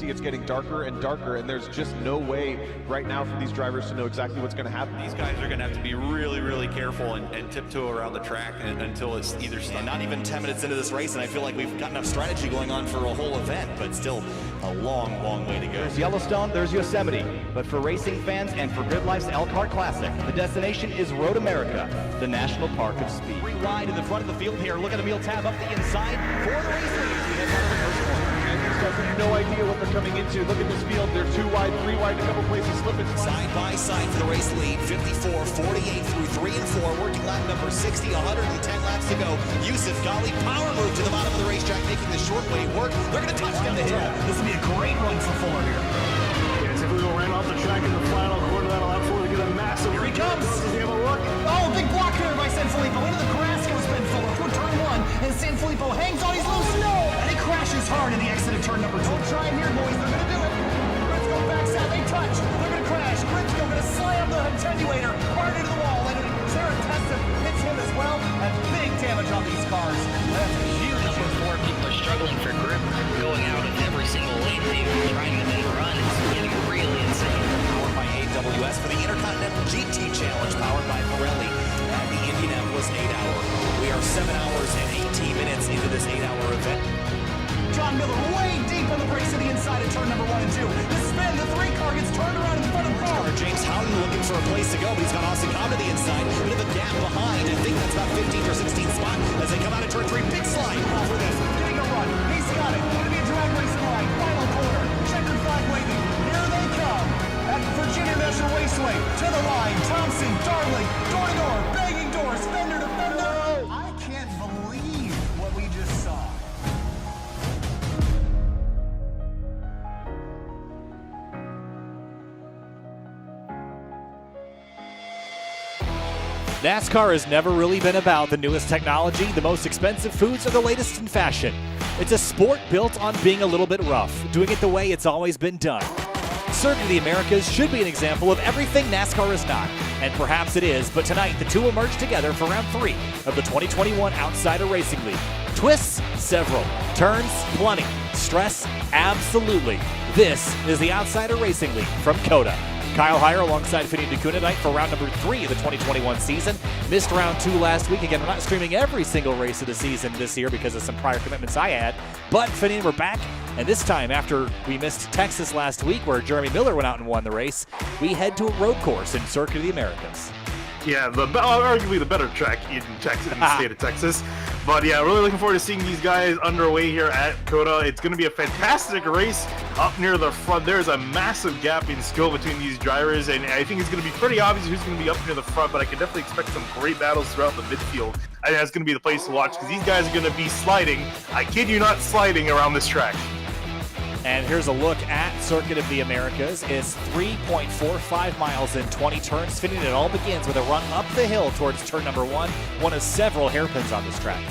see it's getting darker and darker, and there's just no way right now for these drivers to know exactly what's going to happen. These guys are going to have to be really, really careful and tiptoe around the track until it's either and not even 10 minutes into this race, and I feel like we've got enough strategy going on for a whole event, but still a long, long way to go. There's Yellowstone, there's Yosemite, but for racing fans and for Grid Life's Elkhart Classic, the destination is Road America, the National Park of Speed. Three wide in the front of the field here. Look at Emil Tab up the inside for the race lead. We head down to the first corner. And these guys have no idea what they're coming into. Look at this field. They're 2 wide, 3 wide, a couple places slipping. Side by side for the race lead. 54, 48 through 3 and 4. Working lap number 60, 110 laps to go. Yusuf Ghali, power move to the bottom of the racetrack, making the short way work. They're going to touch down the hill. This will be a great run for Fuller here. Yeah, typically we'll ran off the track in the final quarter. That'll allow Fuller to get a massive. Here he comes. Does he have a look? Oh, big block there by Sanfilippo. Into the grass goes Ben Fuller for turn 1. And Sanfilippo hangs on. He's loose. No! And he crashes hard in the exit of turn number 2. Don't try him here, boys. They're going to do it. Gritsko backs out. They touch. They're going to crash. Gritsko going to slam the attenuator hard into the wall. And Jared Testa hits him as well. And big damage on these cars. That's a huge Number 4, people are struggling for grip, going out of every single lane, trying to then run. It's getting really insane. Powered by AWS for the Intercontinental GT Challenge, powered by Pirelli at the Indianapolis 8-hour. We are 7 hours and 18 minutes into this 8-hour event. John Miller way deep on the brakes to the inside of turn number 1 and 2. The spin, the 3 car gets turned around in front of Paul. James Howden looking for a place to go, but he's got Austin Cobb to the inside. Bit of a gap behind. I think that's about 15th or 16th spot as they come out of turn 3. Big slide for this. Getting a run. He's got it. Going to be a drag racing line. Final corner. Checkered flag waving. Here they come. At Virginia National Raceway. To the line. Thompson, Darling, door to door, banging doors, fender to fender. I can't believe what we just saw. NASCAR has never really been about the newest technology, the most expensive foods, or the latest in fashion. It's a sport built on being a little bit rough, doing it the way it's always been done. Circuit of the Americas should be an example of everything NASCAR is not, and perhaps it is, but tonight the two will merge together for round 3 of the 2021 Outsider Racing League. Twists? Several. Turns? Plenty. Stress? Absolutely. This is the Outsider Racing League from COTA. Kyle Heyer alongside Finney DeCuna tonight for round number 3 of the 2021 season. Missed round 2 last week. Again, we're not streaming every single race of the season this year because of some prior commitments I had. But Finney and we're back. And this time, after we missed Texas last week where Jeremy Miller went out and won the race, we head to a road course in Circuit of the Americas. Yeah, arguably the better track in Texas, in the state of Texas. But yeah, really looking forward to seeing these guys underway here at COTA. It's going to be a fantastic race up near the front. There's a massive gap in skill between these drivers, and I think it's going to be pretty obvious who's going to be up near the front, but I can definitely expect some great battles throughout the midfield. I think that's going to be the place to watch because these guys are going to be sliding, I kid you not, sliding around this track. And here's a look at Circuit of the Americas. It's 3.45 miles and 20 turns. Fitting it all begins with a run up the hill towards turn number 1, one of several hairpins on this track.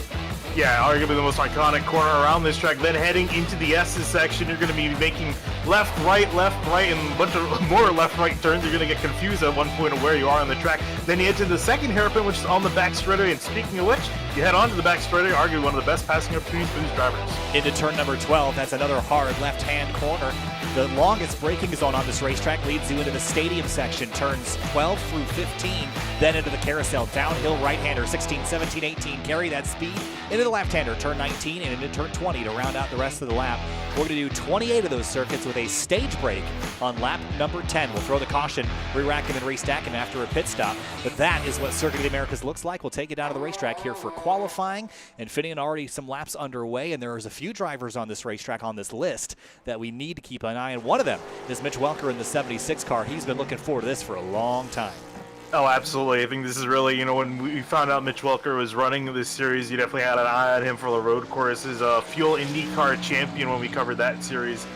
Yeah, arguably the most iconic corner around this track. Then heading into the S's section, you're going to be making left, right, and a bunch of more left-right turns. You're going to get confused at one point of where you are on the track. Then you head to the second hairpin, which is on the back straightaway. And speaking of which, you head onto the back straightaway, arguably one of the best passing opportunities for these drivers. Into turn number 12, that's another hard left-hand corner. The longest braking zone on this racetrack leads you into the stadium section, turns 12 through 15, then into the carousel, downhill right-hander, 16, 17, 18, carry that speed into the left-hander, turn 19, and into turn 20 to round out the rest of the lap. We're going to do 28 of those circuits with a stage break on lap number 10. We'll throw the caution, re-rack him and restack him after a pit stop. But that is what Circuit of the Americas looks like. We'll take it down to the racetrack here for qualifying, and fitting already some laps underway, and there's a few drivers on this racetrack on this list that we need to keep an eye on. One of them is Mitch Welker in the 76 car. He's been looking forward to this for a long time. Oh, absolutely. I think this is really, when we found out Mitch Welker was running this series, you definitely had an eye on him for the road courses. Fuel IndyCar champion when we covered that series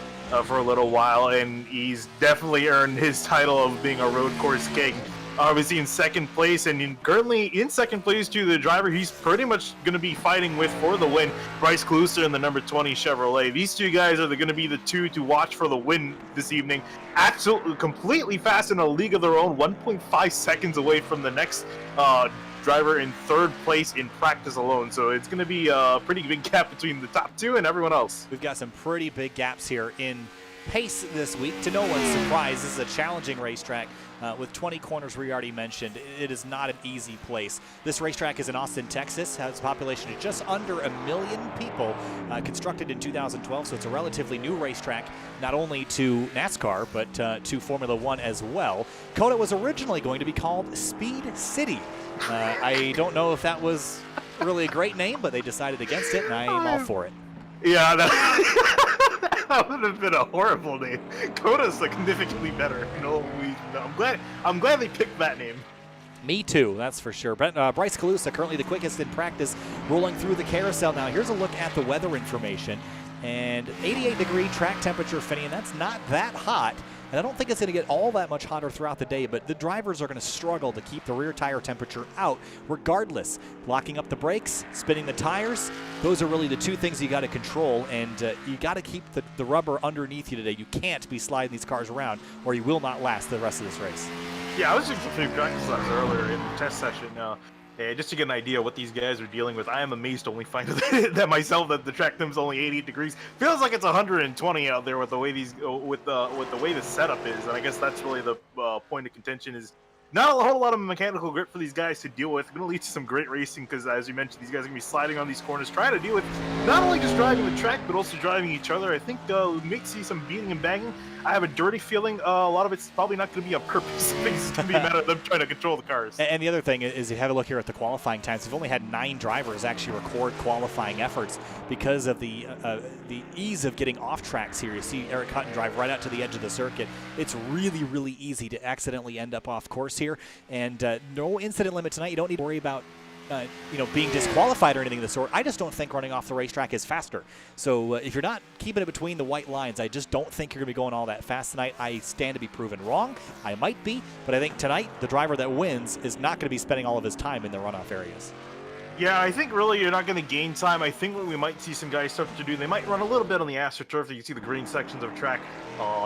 for a little while, and he's definitely earned his title of being a road course king. Obviously in second place, and currently in second place to the driver he's pretty much going to be fighting with for the win, Bryce Kluser in the number 20 Chevrolet. These two guys are going to be the two to watch for the win this evening. Absolutely, completely fast in a league of their own, 1.5 seconds away from the next driver in third place in practice alone. So it's going to be a pretty big gap between the top two and everyone else. We've got some pretty big gaps here in pace this week. To no one's surprise, this is a challenging racetrack with 20 corners we already mentioned. It is not an easy place. This racetrack is in Austin, Texas, has a population of just under 1 million people, constructed in 2012, so it's a relatively new racetrack, not only to NASCAR, but to Formula One as well. COTA was originally going to be called Speed City. I don't know if that was really a great name, but they decided against it, and I am all for it. Yeah, that would have been a horrible name. COTA's significantly better. I'm glad they picked that name. Me too, that's for sure. Bryce Calusa, currently the quickest in practice, rolling through the carousel now. Here's a look at the weather information. And 88-degree track temperature, Finney, and that's not that hot. And I don't think it's going to get all that much hotter throughout the day, but the drivers are going to struggle to keep the rear tire temperature out regardless. Locking up the brakes, spinning the tires, those are really the two things you got to control, and you got to keep the rubber underneath you today. You can't be sliding these cars around or you will not last the rest of this race. Yeah, I was just looking at practice laps earlier in the test session. Just to get an idea of what these guys are dealing with, I am amazed to only find that myself that the track temp's only 88 degrees. Feels like it's 120 out there with the way with the way the setup is, and I guess that's really the point of contention is not a whole lot of mechanical grip for these guys to deal with. Going to lead to some great racing because, as you mentioned, these guys are going to be sliding on these corners, trying to deal with not only just driving the track but also driving each other. I think we may see some beating and banging. I have a dirty feeling a lot of it's probably not going to be on purpose. I think it's going to be a matter of them trying to control the cars. And the other thing is, you have a look here at the qualifying times. We've only had 9 drivers actually record qualifying efforts because of the ease of getting off tracks here. You see Eric Hutton drive right out to the edge of the circuit. It's really, really easy to accidentally end up off course here. And no incident limit tonight. You don't need to worry about being disqualified or anything of the sort. I just don't think running off the racetrack is faster. So if you're not keeping it between the white lines, I just don't think you're going to be going all that fast tonight. I stand to be proven wrong. I might be, but I think tonight the driver that wins is not going to be spending all of his time in the runoff areas. Yeah, I think really you're not going to gain time. I think what we might see some guys start to do, they might run a little bit on the AstroTurf. You can see the green sections of track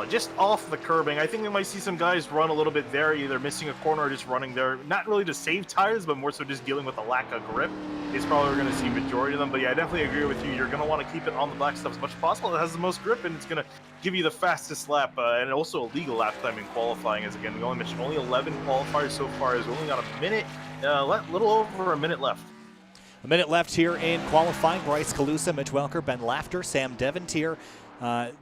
just off the curbing. I think we might see some guys run a little bit there, either missing a corner or just running there. Not really to save tires, but more so just dealing with the lack of grip. It's probably going to see majority of them. But yeah, I definitely agree with you. You're going to want to keep it on the black stuff as much as possible. It has the most grip, and it's going to give you the fastest lap, and also a legal lap time in qualifying. As again, we only mentioned only 11 qualifiers so far. Is only got a minute, little over a minute left. A minute left here in qualifying. Bryce Calusa, Mitch Welker, Ben Lafter, Sam Devontier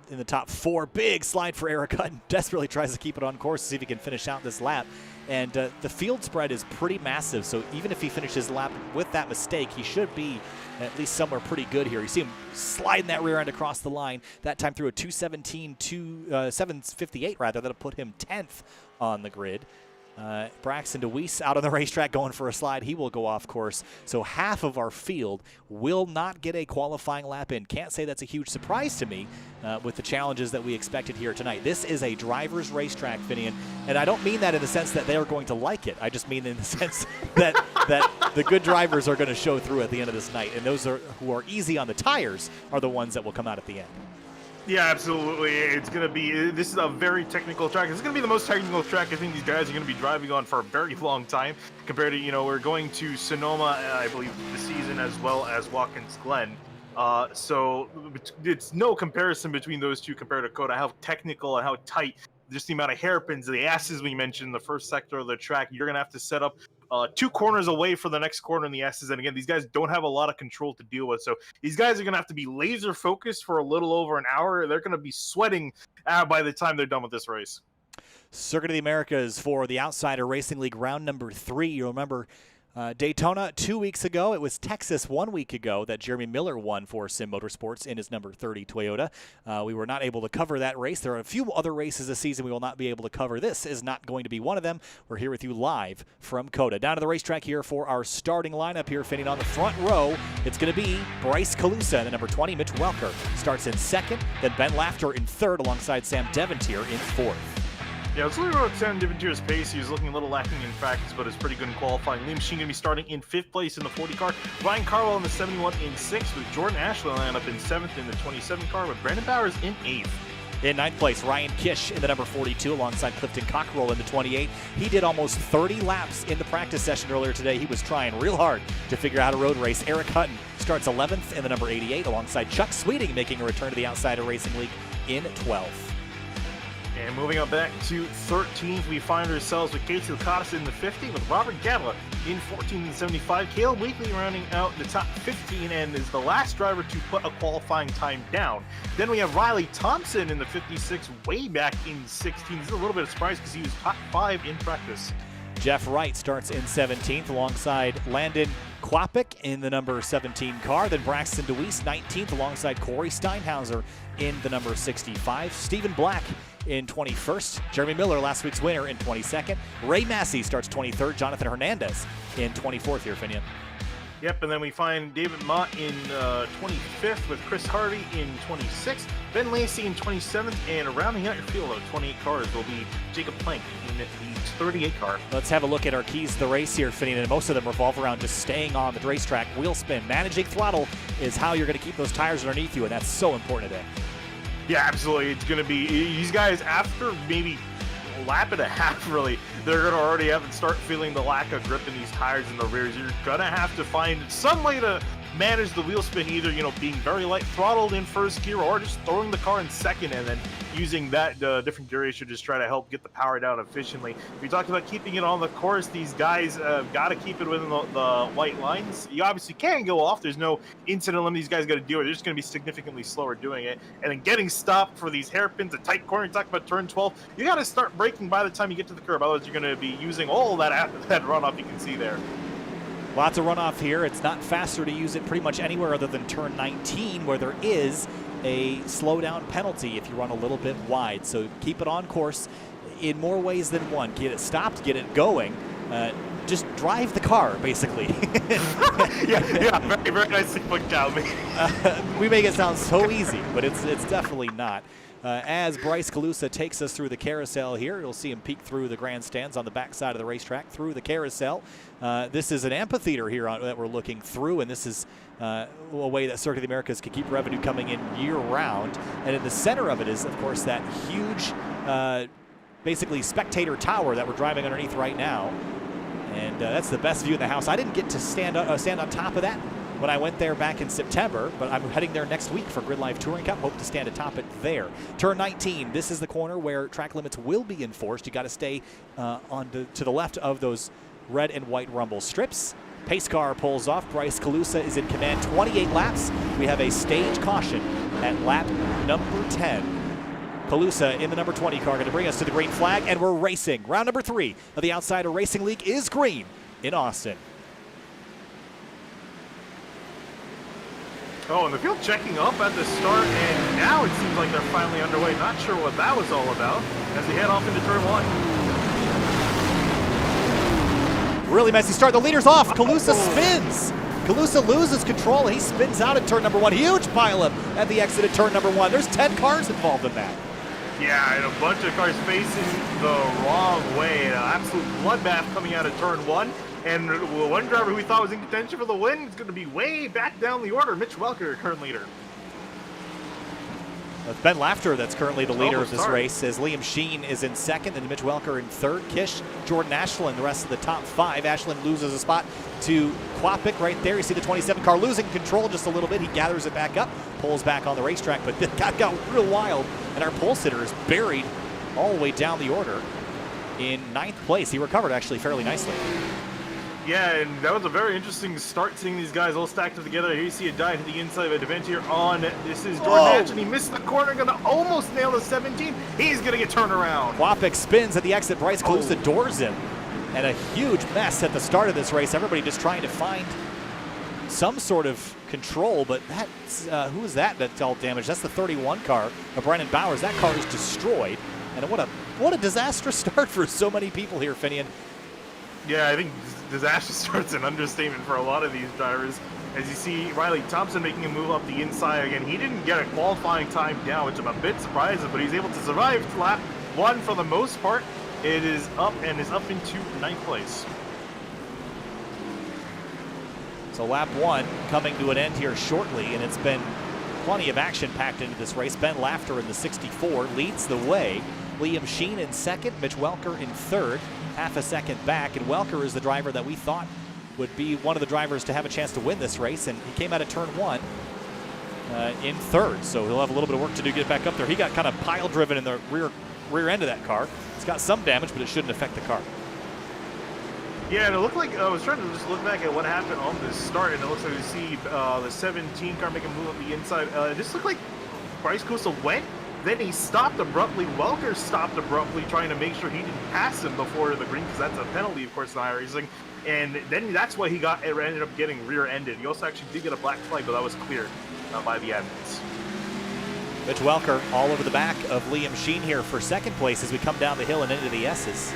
in the top 4. Big slide for Eric Hutton. Desperately tries to keep it on course to see if he can finish out this lap. And the field spread is pretty massive, so even if he finishes the lap with that mistake, he should be at least somewhere pretty good here. You see him sliding that rear end across the line, that time through a 7:58 rather. That'll put him 10th on the grid. Braxton DeWeese out on the racetrack going for a slide. He will go off course. So half of our field will not get a qualifying lap in. Can't say that's a huge surprise to me with the challenges that we expected here tonight. This is a driver's racetrack, Finian, and I don't mean that in the sense that they are going to like it. I just mean in the sense that the good drivers are going to show through at the end of this night, and those who are easy on the tires are the ones that will come out at the end. Yeah, absolutely. It's going to be, this is a very technical track. This is going to be the most technical track I think these guys are going to be driving on for a very long time compared to, we're going to Sonoma, I believe, this season, as well as Watkins Glen. So it's no comparison between those two compared to COTA, how technical and how tight, just the amount of hairpins, the S's we mentioned in the first sector of the track. You're going to have to set up 2 corners away for the next corner in the S's. And again, these guys don't have a lot of control to deal with. So these guys are going to have to be laser focused for a little over an hour. They're going to be sweating by the time they're done with this race. Circuit of the Americas for the Outsider Racing League round number 3. You'll remember Daytona 2 weeks ago. It was Texas 1 week ago that Jeremy Miller won for Sim Motorsports in his number 30 Toyota. We were not able to cover that race. There are a few other races this season we will not be able to cover. This is not going to be one of them. We're here with you live from COTA. Down to the racetrack here for our starting lineup here, fitting on the front row. It's going to be Bryce Calusa, the number 20. Mitch Welker starts in 2nd. Then Ben Lafter in 3rd alongside Sam Devontier in 4th. Yeah, let's look at Sam Deventier's pace. He was looking a little lacking in practice, but is pretty good in qualifying. Liam Sheen going to be starting in 5th place in the 40 car. Ryan Carwell in the 71 in 6th, with Jordan Ashley line up in 7th in the 27 car, with Brandon Bowers in 8th. In 9th place, Ryan Kish in the number 42 alongside Clifton Cockrell in the 28. He did almost 30 laps in the practice session earlier today. He was trying real hard to figure out how to road race. Eric Hutton starts 11th in the number 88 alongside Chuck Sweeting making a return to the Outsider Racing League in 12th. And moving on back to 13th, we find ourselves with Casey Lacosta in the 50, with Robert Gabla in 14.75. Caleb Weekly rounding out the top 15 and is the last driver to put a qualifying time down. Then we have Riley Thompson in the 56, way back in 16. This is a little bit of a surprise because he was top 5 in practice. Jeff Wright starts in 17th alongside Landon Quapik in the number 17 car. Then Braxton DeWeese 19th alongside Corey Steinhauser in the number 65. Stephen Black in 21st. Jeremy Miller, last week's winner, in 22nd. Ray Massey starts 23rd. Jonathan Hernandez in 24th here, Finian. Yep, and then we find David Mott in 25th with Chris Harvey in 26th, Ben Lacey in 27th, and rounding out your field of 28 cars will be Jacob Plank in the 38 car. Let's have a look at our keys to the race here, Finian, and most of them revolve around just staying on the racetrack. Wheel spin, managing throttle is how you're going to keep those tires underneath you, and that's so important today. Yeah, absolutely. It's going to be, these guys, after maybe a lap and a half, really, they're going to already start feeling the lack of grip in these tires in the rears. You're going to have to find some way to manage the wheel spin, either, being very light throttled in first gear or just throwing the car in second and then using that different gear ratio to just try to help get the power down efficiently. We talked about keeping it on the course. These guys got to keep it within the white lines. You obviously can go off. There's no incident limit these guys got to do it. They're just going to be significantly slower doing it. And then getting stopped for these hairpins, a tight corner. You talk about turn 12. You got to start braking by the time you get to the curb. Otherwise, you're going to be using all that runoff you can see there. Lots of runoff here. It's not faster to use it pretty much anywhere other than turn 19, where there is a slowdown penalty if you run a little bit wide. So keep it on course in more ways than one. Get it stopped, get it going. Just drive the car, basically. yeah, very, very nicely put down. We make it sound so easy, but it's definitely not. As Bryce Calusa takes us through the carousel here, you'll see him peek through the grandstands on the backside of the racetrack, through the carousel. This is an amphitheater here that we're looking through, and this is a way that Circuit of the Americas can keep revenue coming in year-round. And in the center of it is, of course, that huge, basically spectator tower that we're driving underneath right now. And that's the best view in the house. I didn't get to stand on top of that when I went there back in September, but I'm heading there next week for Grid Life Touring Cup. Hope to stand atop it there. Turn 19, this is the corner where track limits will be enforced. You got to stay to the left of those red and white rumble strips. Pace car pulls off. Bryce Calusa is in command. 28 laps. We have a stage caution at lap number 10. Calusa in the number 20 car going to bring us to the green flag, and we're racing. Round number 3 of the Outsider Racing League is green in Austin. Oh, and the field checking up at the start, and now it seems like they're finally underway. Not sure what that was all about as they head off into turn 1. Really messy start. The leader's off. Calusa spins. Calusa loses control. He spins out at turn number 1. Huge pileup at the exit at turn number 1. There's 10 cars involved in that. Yeah, and a bunch of cars facing the wrong way. An absolute bloodbath coming out of turn 1. And one driver who we thought was in contention for the win is going to be way back down the order. Mitch Welker, current leader. It's Ben Lafter that's currently the leader of this race, as Liam Sheen is in second and Mitch Welker in third. Kish, Jordan Ashland, the rest of the top 5. Ashland loses a spot to Quapik right there. You see the 27 car losing control just a little bit. He gathers it back up, pulls back on the racetrack, but this got real wild, and our pole sitter is buried all the way down the order in 9th place. He recovered actually fairly nicely. Yeah, and that was a very interesting start, seeing these guys all stacked up together. Here you see a dive to the inside of Adventure on. This is Jordan Hatch, and he missed the corner, going to almost nail the 17. He's going to get turned around. Quapik spins at the exit. Bryce Calusa doors him. And a huge mess at the start of this race. Everybody just trying to find some sort of control, but that's, who is that that's all damaged? That's the 31 car of Brennan Bowers. That car is destroyed. And what a disastrous start for so many people here, Finian. Yeah, I think disaster start's an understatement for a lot of these drivers. As you see, Riley Thompson making a move up the inside again. He didn't get a qualifying time down, which I'm a bit surprised, but he's able to survive to lap 1 for the most part. It is up and is up into 9th place. So lap 1 coming to an end here shortly, and it's been plenty of action packed into this race. Ben Lafter in the 64 leads the way. Liam Sheen in second, Mitch Welker in third, half a second back, and Welker is the driver that we thought would be one of the drivers to have a chance to win this race, and he came out of turn 1 in third, so he'll have a little bit of work to do to get back up there. He got kind of pile driven in the rear rear end of that car. It's got some damage, but it shouldn't affect the car. Yeah, and it looked like I was trying to just look back at what happened on this start, and it looks like we see the 17 car make a move on the inside. It just looked like Bryce Kusa went, then he stopped abruptly. Welker stopped abruptly, trying to make sure he didn't pass him before the green, because that's a penalty, of course, in iRacing. And then that's why he ended up getting rear-ended. He also actually did get a black flag, but that was cleared by the admins. Mitch Welker all over the back of Liam Sheen here for second place as we come down the hill and into the S's.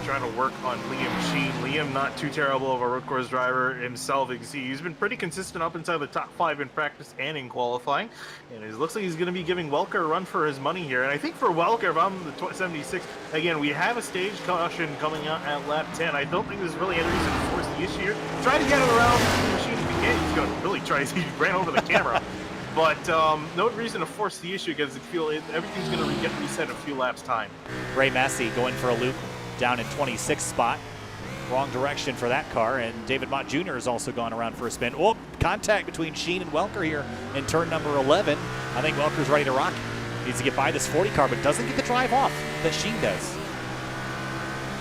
Trying to work on Liam Sheen. Liam, not too terrible of a road course driver himself. You can see he's been pretty consistent up inside the top 5 in practice and in qualifying. And it looks like he's going to be giving Welker a run for his money here. And I think for Welker, if I'm the 76, again, we have a stage caution coming out at lap 10. I don't think there's really any reason to force the issue here. Try to get it around the machine if you can. He's going to really try. He ran over the camera. But no reason to force the issue because everything's going to get reset in a few laps' time. Ray Massey going for a loop down in 26th spot. Wrong direction for that car, and David Mott Jr. has also gone around for a spin. Oh, contact between Sheen and Welker here in turn number 11. I think Welker's ready to rock. Needs to get by this 40 car, but doesn't get the drive off that Sheen does.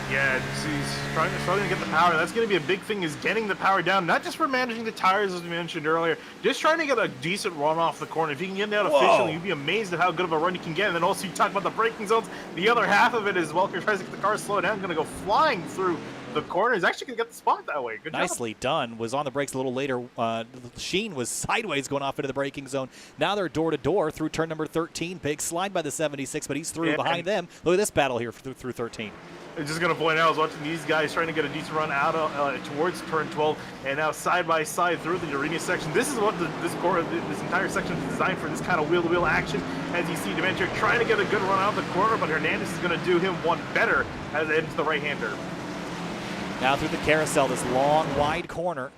Yeah, he's struggling to get the power. That's going to be a big thing, is getting the power down, not just for managing the tires, as we mentioned earlier, just trying to get a decent run off the corner. If you can get that efficiently, you'd be amazed at how good of a run you can get. And then also you talk about the braking zones. The other half of it is Welker tries to get the car slow down, going to go flying through the corner. He's actually going to get the spot that way. Good job. Nicely done. Was on the brakes a little later. Sheen was sideways going off into the braking zone. Now they're door to door through turn number 13. Big slide by the 76, but he's through behind them. Look at this battle here through 13. I'm just going to point out, I was watching these guys trying to get a decent run out towards turn 12, and now side by side through the arena section. This is what this entire section is designed for, this kind of wheel-to-wheel action. As you see, Dementia trying to get a good run out the corner, but Hernandez is going to do him one better as it ends the right-hander. Now through the carousel, this long, wide corner.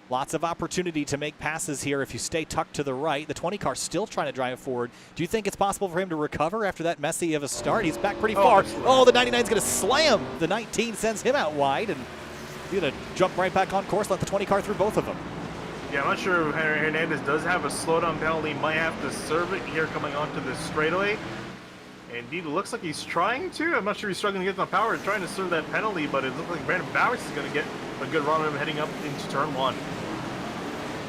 Lots of opportunity to make passes here if you stay tucked to the right. The 20 car still trying to drive forward. Do you think it's possible for him to recover after that messy of a start? He's back pretty far. Oh, the 99's going to slam. The 19 sends him out wide, and he's going to jump right back on course, let the 20 car through both of them. Yeah, I'm not sure if Hernandez does have a slowdown penalty. Might have to serve it here coming onto the straightaway. Indeed, it looks like he's trying to. I'm not sure he's struggling to get the power, trying to serve that penalty, but it looks like Brandon Bowers is going to get a good run on him heading up into turn 1.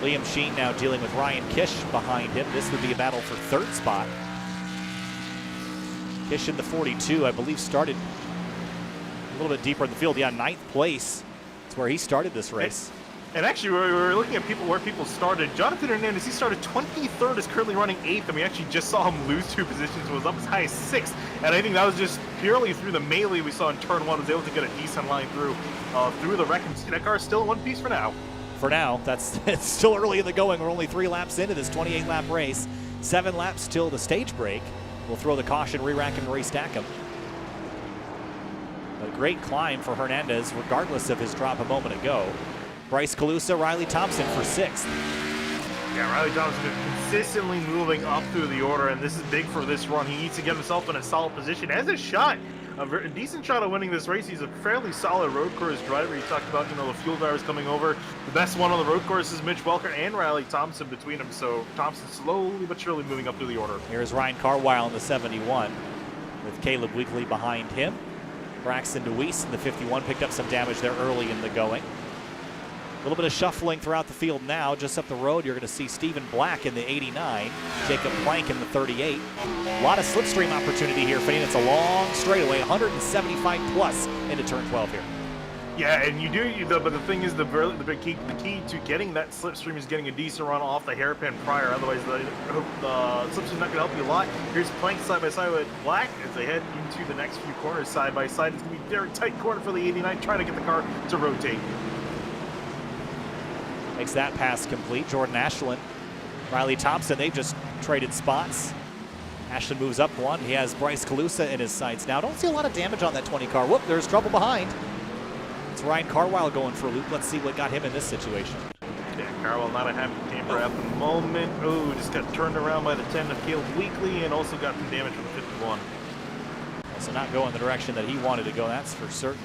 Liam Sheen now dealing with Ryan Kish behind him. This would be a battle for third spot. Kish in the 42, I believe, started a little bit deeper in the field. Yeah, 9th place. That's where he started this race. And actually, we're looking at where people started. Jonathan Hernandez, he started 23rd, is currently running 8th, and we actually just saw him lose 2 positions, was up as high as 6th. And I think that was just purely through the melee we saw in turn 1, was able to get a decent line through the wreck. And that car is still in one piece for now. For now, it's still early in the going. We're only 3 laps into this 28-lap race. 7 laps till the stage break. We'll throw the caution, re-rack and restack him. A great climb for Hernandez, regardless of his drop a moment ago. Bryce Calusa, Riley Thompson for 6th. Yeah, Riley Thompson has been consistently moving up through the order, and this is big for this run. He needs to get himself in a solid position. Has a shot, a decent shot of winning this race. He's a fairly solid road course driver. You talked about, the fuel drivers coming over. The best one on the road course is Mitch Welker and Riley Thompson between them. So Thompson slowly but surely moving up through the order. Here's Ryan Carwile in the 71 with Caleb Weekley behind him. Braxton DeWeese in the 51 picked up some damage there early in the going. A little bit of shuffling throughout the field now. Just up the road, you're going to see Stephen Black in the 89, Jacob Plank in the 38. A lot of slipstream opportunity here, Fane. It's a long straightaway, 175 plus into turn 12 here. Yeah, and but the thing is, the key to getting that slipstream is getting a decent run off the hairpin prior. Otherwise, the slipstream's not going to help you a lot. Here's Plank side by side with Black as they head into the next few corners side by side. It's going to be a very tight corner for the 89, trying to get the car to rotate. Makes that pass complete. Jordan Ashland, Riley Thompson, they've just traded spots. Ashland moves up one. He has Bryce Calusa in his sights now. Don't see a lot of damage on that 20 car. Whoop, there's trouble behind. It's Ryan Carwile going for a loop. Let's see what got him in this situation. Yeah, Carwile not a happy camper at the moment. Oh, just got turned around by the 10 of Caleb Weekley and also got some damage from the 51. Also not going the direction that he wanted to go, that's for certain.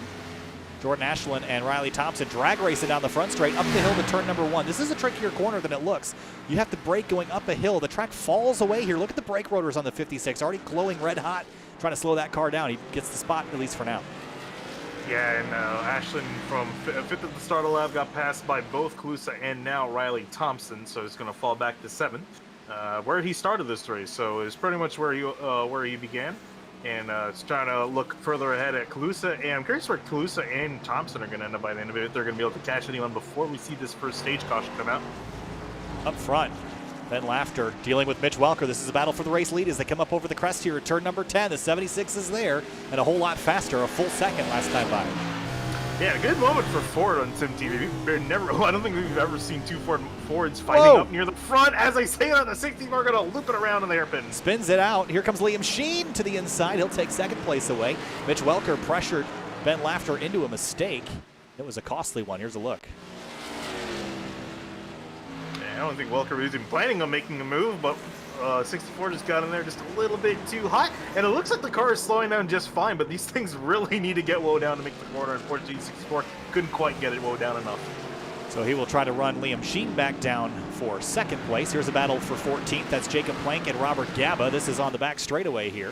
Jordan Ashland and Riley Thompson drag racing down the front straight, up the hill to turn number 1. This is a trickier corner than it looks. You have to brake going up a hill. The track falls away here. Look at the brake rotors on the 56, already glowing red hot, trying to slow that car down. He gets the spot, at least for now. Yeah, and Ashland from 5th at the start of the lap got passed by both Calusa and now Riley Thompson, so it's going to fall back to 7th, where he started this race. So it's pretty much where he began. And it's trying to look further ahead at Calusa, and I'm curious where Calusa and Thompson are going to end up by the end of it. If they're going to be able to catch anyone before we see this first stage caution come out. Up front, Ben Laughter dealing with Mitch Welker. This is a battle for the race lead as they come up over the crest here at turn number 10. The 76 is there, and a whole lot faster, a full second last time by. Yeah, a good moment for Ford on Sim TV. I don't think we've ever seen two Fords fighting up near the front. As I say that, the 60 are going to loop it around in the hairpin. Spins it out. Here comes Liam Sheen to the inside. He'll take second place away. Mitch Welker pressured Ben Laughter into a mistake. It was a costly one. Here's a look. Yeah, I don't think Welker was even planning on making a move, but 64 just got in there just a little bit too hot, and it looks like the car is slowing down just fine, but these things really need to get woe down to make the corner. Unfortunately, 64 couldn't quite get it woe down enough. So he will try to run Liam Sheen back down for second place. Here's a battle for 14th. That's Jacob Plank and Robert Gaba. This is on the back straightaway here.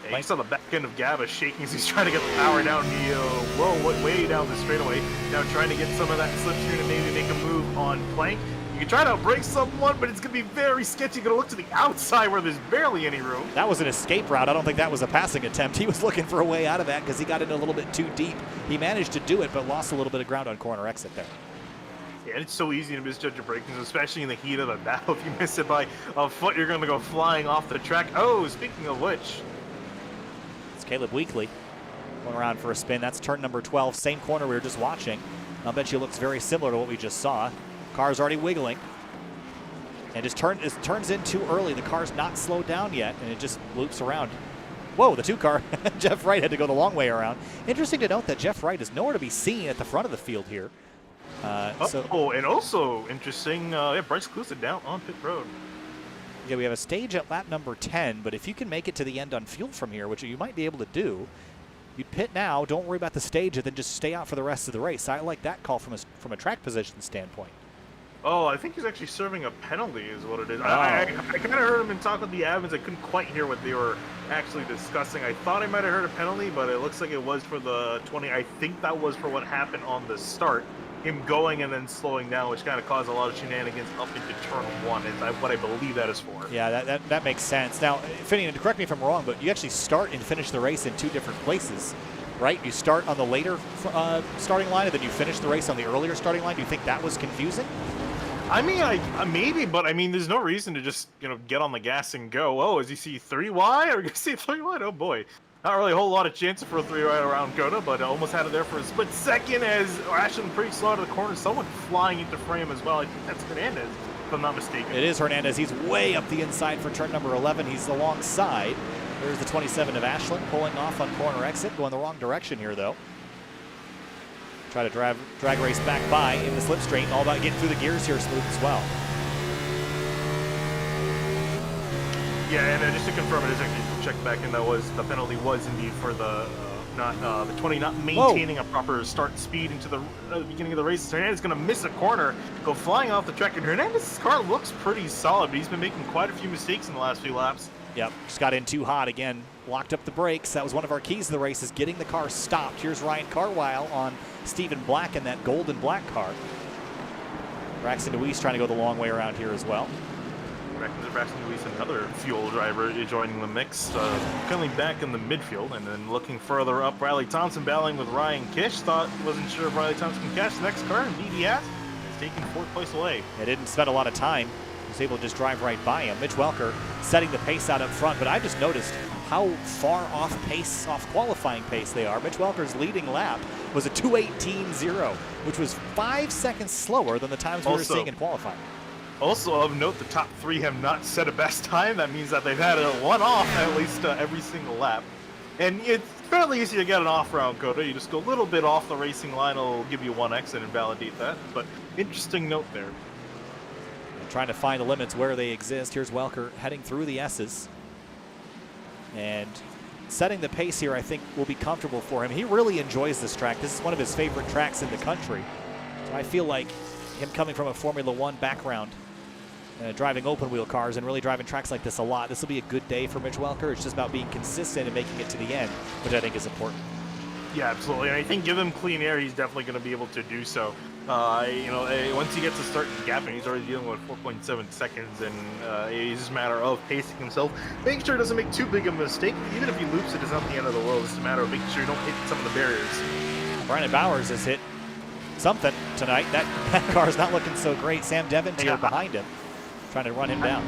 Yeah, you saw the back end of Gaba shaking as he's trying to get the power down the way down the straightaway. Now trying to get some of that slipstream and maybe make a move on Plank. You can try to break someone, but it's going to be very sketchy. You're going to look to the outside where there's barely any room. That was an escape route. I don't think that was a passing attempt. He was looking for a way out of that because he got in a little bit too deep. He managed to do it, but lost a little bit of ground on corner exit there. Yeah, it's so easy to misjudge your braking, especially in the heat of the battle. If you miss it by a foot, you're going to go flying off the track. Oh, speaking of which. It's Caleb Weekly going around for a spin. That's turn number 12, same corner we were just watching. I'll bet you it looks very similar to what we just saw. Car's already wiggling. And it turns in too early. The car's not slowed down yet, and it just loops around. Whoa, the two car. Jeff Wright had to go the long way around. Interesting to note that Jeff Wright is nowhere to be seen at the front of the field here. And also interesting, Bryce Calusa down on pit road. Yeah, we have a stage at lap number 10, but if you can make it to the end on fuel from here, which you might be able to do, you'd pit now, don't worry about the stage, and then just stay out for the rest of the race. I like that call from a track position standpoint. Oh, I think he's actually serving a penalty is what it is. I kind of heard him in talk with the admins. I couldn't quite hear what they were actually discussing. I thought I might have heard a penalty, but it looks like it was for the 20. I think that was for what happened on the start. Him going and then slowing down, which kind of caused a lot of shenanigans up into turn 1 is what I believe that is for. Yeah, that makes sense. Now, Finian, correct me if I'm wrong, but you actually start and finish the race in two different places, right? You start on the later starting line, and then you finish the race on the earlier starting line. Do you think that was confusing? I mean, maybe, but I mean, there's no reason to just, get on the gas and go. Oh, is he C3 wide or is he C3 wide? Oh boy. Not really a whole lot of chance for a 3 right around COTA, but almost had it there for a split second as Ashland pretty slow out of the corner. Someone flying into frame as well. I think that's Hernandez, if I'm not mistaken. It is Hernandez. He's way up the inside for turn number 11. He's alongside. There's the 27 of Ashland pulling off on corner exit. Going the wrong direction here, though. Try to drag race back by in the slipstream. All about getting through the gears here smooth as well. Yeah, and just to confirm, it is actually checked back, and the penalty was indeed for the 20 not maintaining a proper start speed into the beginning of the race. Hernandez is going to miss a corner, go flying off the track, and Hernandez's car looks pretty solid, but he's been making quite a few mistakes in the last few laps. Yep, just got in too hot again. Locked up the brakes. That was one of our keys to the race, is getting the car stopped. Here's Ryan Carwile on Stephen Black in that gold and black car. Braxton DeWeese trying to go the long way around here as well. Braxton DeWeese, another fuel driver, joining the mix, currently back in the midfield, and then looking further up, Riley Thompson battling with Ryan Kish. Wasn't sure if Riley Thompson can catch the next car, indeed he has. He's taking 4th place away. They didn't spend a lot of time. He was able to just drive right by him. Mitch Welker setting the pace out up front, but I just noticed how far off pace, off qualifying pace they are. Mitch Welker's leading lap was a 2:18.0, which was 5 seconds slower than the times we were seeing in qualifying. Also of note, the top 3 have not set a best time. That means that they've had a one-off at least every single lap. And it's fairly easy to get an off around COTA. You just go a little bit off the racing line, it'll give you one exit and validate that. But interesting note there. And trying to find the limits where they exist. Here's Welker heading through the S's. And setting the pace here, I think, will be comfortable for him. He really enjoys this track. This is one of his favorite tracks in the country. So I feel like him coming from a Formula One background, driving open wheel cars and really driving tracks like this a lot, this will be a good day for Mitch Welker. It's just about being consistent and making it to the end, which I think is important. Yeah, absolutely. And I think give him clean air, he's definitely going to be able to do so. Once he gets to start gapping, he's already dealing with 4.7 seconds, and it's just a matter of pacing himself, making sure he doesn't make too big of a mistake. Even if he loops it, it's not the end of the world. It's just a matter of making sure you don't hit some of the barriers. Brandon Bowers has hit something tonight. That car's not looking so great. Sam Devontier behind him, trying to run him down.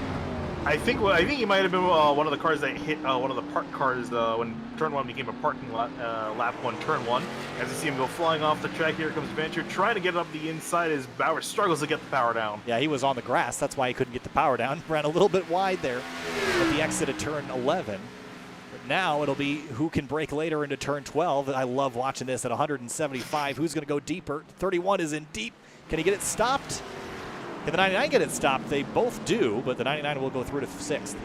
I think he might have been one of the cars that hit one of the parked cars when turn 1 became a parking lot, lap 1, turn 1. As you see him go flying off the track, here comes Venture trying to get it up the inside as Bauer struggles to get the power down. Yeah, he was on the grass. That's why he couldn't get the power down. Ran a little bit wide there at the exit of turn 11. But now it'll be who can break later into turn 12. I love watching this at 175. Who's going to go deeper? 31 is in deep. Can he get it stopped? Can the 99 get it stopped? They both do, but the 99 will go through to 6th.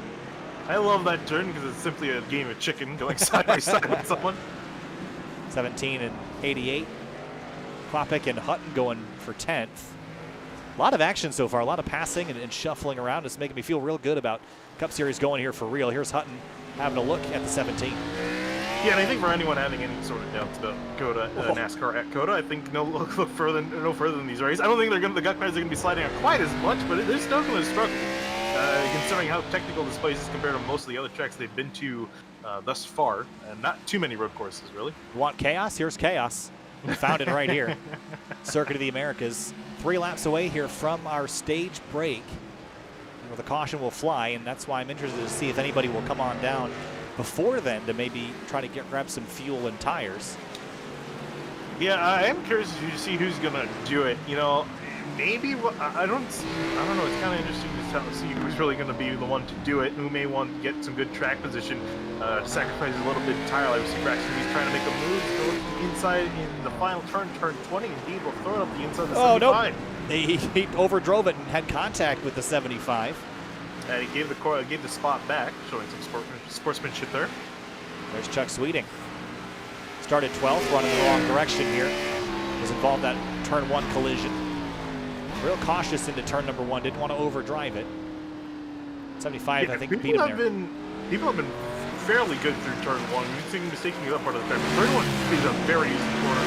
I love that turn because it's simply a game of chicken going side by side with someone. 17 and 88. Klopik and Hutton going for 10th. A lot of action so far, a lot of passing and shuffling around. It's making me feel real good about Cup Series going here for real. Here's Hutton having a look at the 17. Yeah, and I think for anyone having any sort of doubts about COTA, NASCAR at COTA, I think no further than these races. I don't think the gut guys are going to be sliding out quite as much, but they're still going to struggle, considering how technical this place is compared to most of the other tracks they've been to thus far, and not too many road courses, really. You want chaos? Here's chaos. We found it right here. Circuit of the Americas. 3 laps away here from our stage break, where the caution will fly, and that's why I'm interested to see if anybody will come on down before then to maybe try to grab some fuel and tires. Yeah, I am curious to see who's gonna do it. You know, maybe I don't know. It's kind of interesting to see who's really gonna be the one to do it. Who may want to get some good track position, sacrifice a little bit of tire. Like we see Braxton, he's trying to make a move, go to the inside in the final turn 20. Indeed, will throw it up the inside of the 75. No. He overdrove it and had contact with the 75. And he gave the spot back, showing some sportsmanship there. There's Chuck Sweeting. Started 12th, running in the wrong direction here. Was involved in that turn 1 collision. Real cautious into turn number 1. Didn't want to overdrive it. 75, I think, beat him there. People have been fairly good through turn 1. We've seen mistaking the up part of the track. Turn 1 is a very easy corner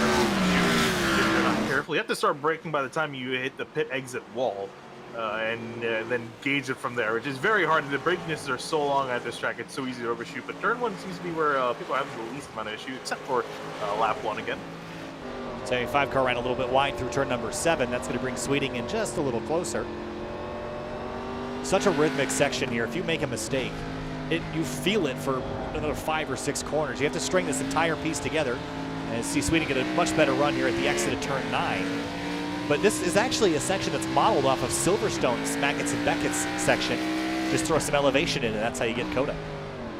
if you're not careful. You have to start braking by the time you hit the pit exit wall. And then gauge it from there, which is very hard. The braking distances are so long at this track, it's so easy to overshoot. But turn 1 seems to be where people have the least amount of issue, except for lap 1 again. 75 car ran a little bit wide through turn number 7. That's going to bring Sweeting in just a little closer. Such a rhythmic section here. If you make a mistake, you feel it for another 5 or 6 corners. You have to string this entire piece together and see Sweeting get a much better run here at the exit of turn 9. But this is actually a section that's modeled off of Silverstone's Maggots and Beckett's section. Just throw some elevation in it. That's how you get COTA.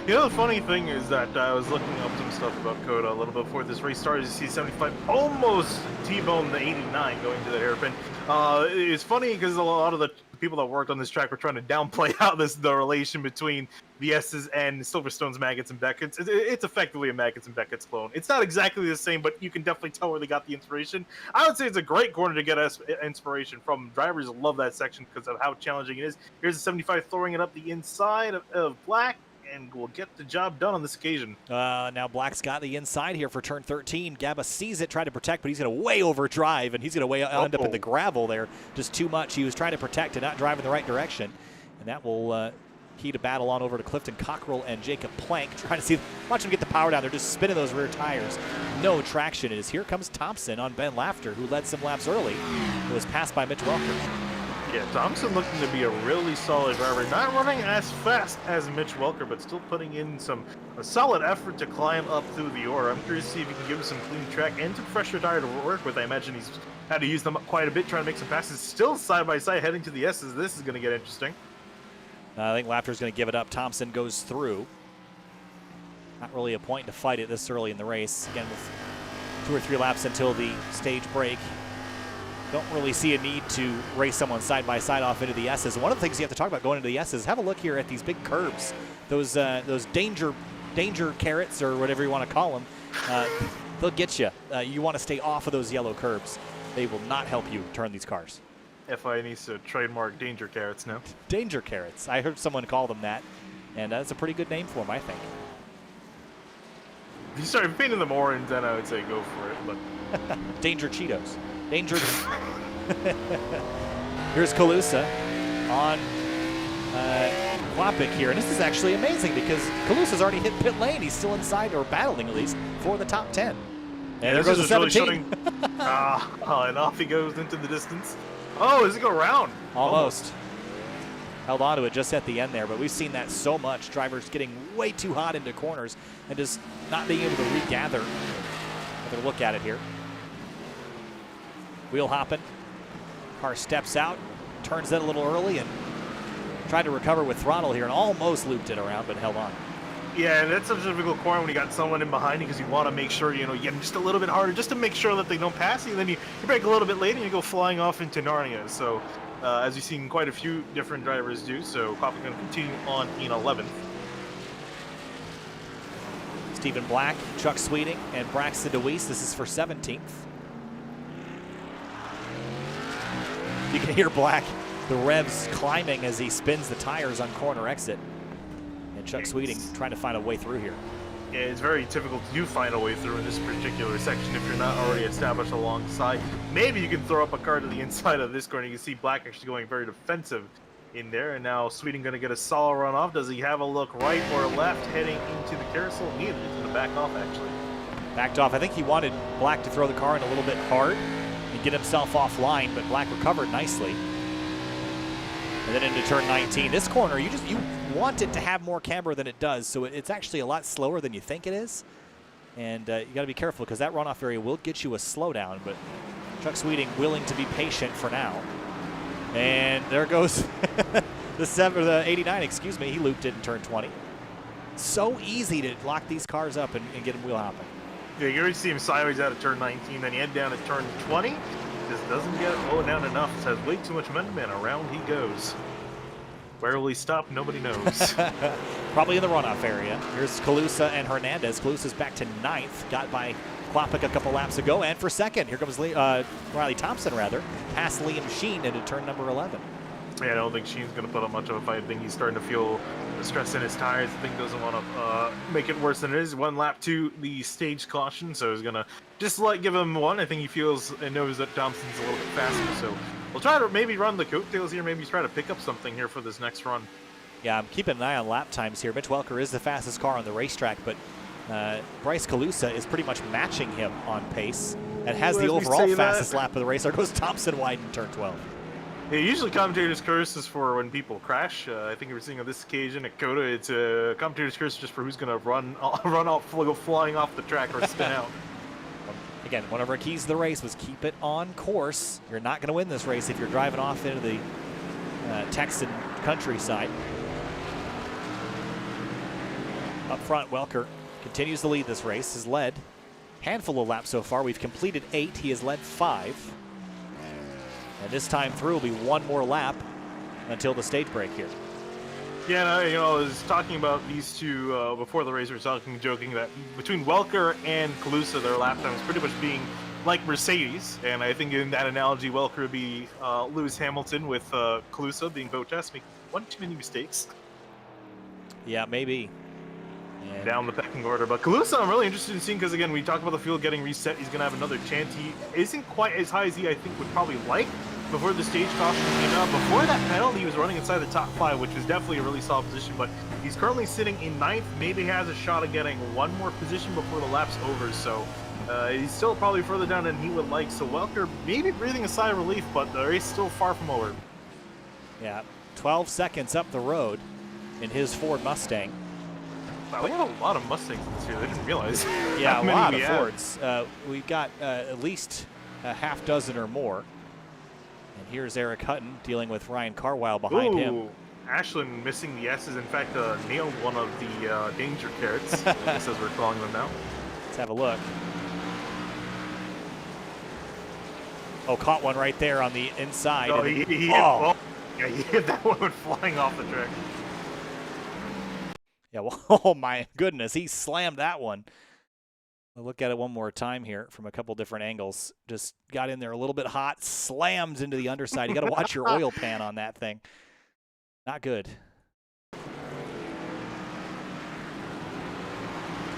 You know, the funny thing is that I was looking up some stuff about COTA a little bit before this race started. You see 75 almost T-bone the 89 going to the hairpin. It's funny because a lot of the people that worked on this track were trying to downplay how the relation between the S's and Silverstone's Maggots and Beckett's. It's effectively a Maggots and Beckett's clone. It's not exactly the same, but you can definitely tell where they got the inspiration. I would say it's a great corner to get inspiration from. Drivers love that section because of how challenging it is. Here's the 75 throwing it up the inside of Black, and will get the job done on this occasion. Now Black's got the inside here for turn 13. Gabba sees it, tried to protect, but he's going to way overdrive, and he's going to end up in the gravel there. Just too much. He was trying to protect and not drive in the right direction, and that will heat a battle on over to Clifton Cockrell and Jacob Plank, trying to watch him get the power down. They're just spinning those rear tires. No traction is. Here comes Thompson on Ben Lafter, who led some laps early. It was passed by Mitch Welker. Yeah, Thompson looking to be a really solid driver. Not running as fast as Mitch Welker, but still putting in a solid effort to climb up through the ore. I'm curious to see if he can give him some clean track and some fresher tire to work with. I imagine he's had to use them quite a bit, trying to make some passes. Still side by side heading to the S's. This is going to get interesting. I think Lafter's going to give it up. Thompson goes through. Not really a point to fight it this early in the race. Again, with 2 or 3 laps until the stage break. Don't really see a need to race someone side by side off into the S's. One of the things you have to talk about going into the S's, have a look here at these big curves. Those danger danger carrots or whatever you want to call them, they'll get you. You want to stay off of those yellow curbs. They will not help you turn these cars. FIA needs to trademark danger carrots now. Danger carrots. I heard someone call them that, and that's a pretty good name for them, I think. If you started painting them orange, then I would say go for it. But Danger Cheetos. Danger. Here's Kalusa on Klopik here, and this is actually amazing because Kalusa's already hit pit lane. He's still inside, or battling at least, for the top 10. And there goes the 17. Really and off he goes into the distance. Oh, does it go round? Almost. Held on to it just at the end there, but we've seen that so much. Drivers getting way too hot into corners and just not being able to regather. Another look at it here. Wheel hopping. Car steps out, turns it a little early, and tried to recover with throttle here and almost looped it around, but held on. Yeah, and that's such a difficult corner when you got someone in behind you because you want to make sure, you get just a little bit harder just to make sure that they don't pass you. And then you break a little bit late and you go flying off into Narnia. So, as we've seen quite a few different drivers do, so Klopik going to continue on in 11th. Stephen Black, Chuck Sweeting, and Braxton DeWeese. This is for 17th. You can hear Black, the revs climbing as he spins the tires on corner exit. And Chuck Sweeting trying to find a way through here. Yeah, it's very difficult to find a way through in this particular section if you're not already established alongside. Maybe you can throw up a car to the inside of this corner. You can see Black actually going very defensive in there. And now Sweeting going to get a solid run off. Does he have a look right or left heading into the carousel? Neither. He's going to back off, actually. Backed off. I think he wanted Black to throw the car in a little bit hard and get himself offline, but Black recovered nicely. And then into turn 19. This corner, you want it to have more camber than it does, so it's actually a lot slower than you think it is. And you got to be careful because that runoff area will get you a slowdown, but Chuck Sweeting willing to be patient for now. And there goes the 89, excuse me. He looped it in turn 20. So easy to lock these cars up and get them wheel hopping. Yeah, you already see him sideways out of turn 19, then you head down to turn 20. Just doesn't get it low down enough. It has way too much momentum, and around he goes. Where will he stop? Nobody knows. Probably in the runoff area. Here's Kalusa and Hernandez. Kalusa's back to 9th. Got by Klopik a couple laps ago. And for 2nd, here comes Riley Thompson, past Liam Sheen into turn number 11. Yeah, I don't think Sheen's going to put up much of a fight. I think he's starting to feel the stress in his tires. I think he doesn't want to make it worse than it is. 1 lap to the stage caution, so he's going to just give him 1. I think he feels and knows that Thompson's a little bit faster, so we'll try to maybe run the coattails here, maybe try to pick up something here for this next run. Yeah, I'm keeping an eye on lap times here. Mitch Welker is the fastest car on the racetrack, but Bryce Kalusa is pretty much matching him on pace and has the overall fastest lap of the race. There goes Thompson wide in turn 12. Yeah, usually commentators' curse is for when people crash. I think we're seeing on this occasion at COTA, it's a commentator's curse just for who's going to run off, go flying off the track or spin out. Again, one of our keys to the race was keep it on course. You're not going to win this race if you're driving off into the Texan countryside. Up front, Welker continues to lead this race. Has led a handful of laps so far. We've completed 8. He has led 5. And this time through will be 1 more lap until the stage break here. Yeah, I was talking about these two before the race. We were joking that between Welker and Kalusa, their lap time is pretty much being like Mercedes. And I think in that analogy, Welker would be Lewis Hamilton with Kalusa being Bottas, making one too many mistakes. Yeah, maybe. And down the pecking order. But Kalusa, I'm really interested in seeing because, again, we talked about the field getting reset. He's going to have another chance. He isn't quite as high as he, I think, would probably like before the stage caution came out. Before that penalty, he was running inside the top 5, which is definitely a really solid position. But he's currently sitting in 9th. Maybe has a shot at getting 1 more position before the lap's over. So he's still probably further down than he would like. So Welker maybe breathing a sigh of relief, but the race is still far from over. Yeah, 12 seconds up the road in his Ford Mustang. Wow, we have a lot of Mustangs this year. I didn't realize. Yeah, a lot of Fords. We've got at least a half dozen or more. And here's Eric Hutton dealing with Ryan Carwile behind him. Ashland missing the S's. In fact, nailed one of the danger carrots, as we're calling them now. Let's have a look. Oh, caught one right there on the inside. Oh, he hit that one went flying off the track. Yeah, well, oh my goodness, he slammed that one. We'll look at it one more time here from a couple different angles. Just got in there a little bit hot, slammed into the underside. You got to watch your oil pan on that thing. Not good.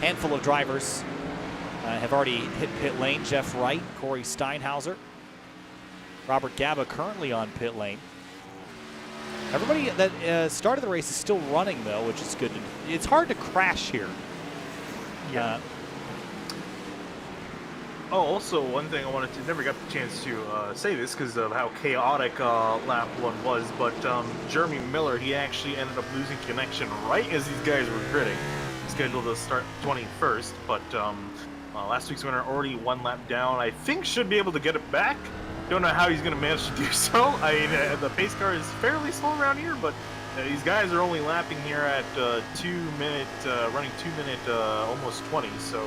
Handful of drivers have already hit pit lane. Jeff Wright, Corey Steinhauser, Robert Gaba currently on pit lane. Everybody that started the race is still running, though, which is good. It's hard to crash here. Yeah. Also, one thing I wanted to never got the chance to say this because of how chaotic lap 1 was, but Jeremy Miller, he actually ended up losing connection right as these guys were gritting. Scheduled to start 21st, but last week's winner already 1 lap down. I think should be able to get it back. Don't know how he's going to manage to do so. I mean, the pace car is fairly slow around here, but these guys are only lapping here at 2 minute, running 2 minute, almost 20. So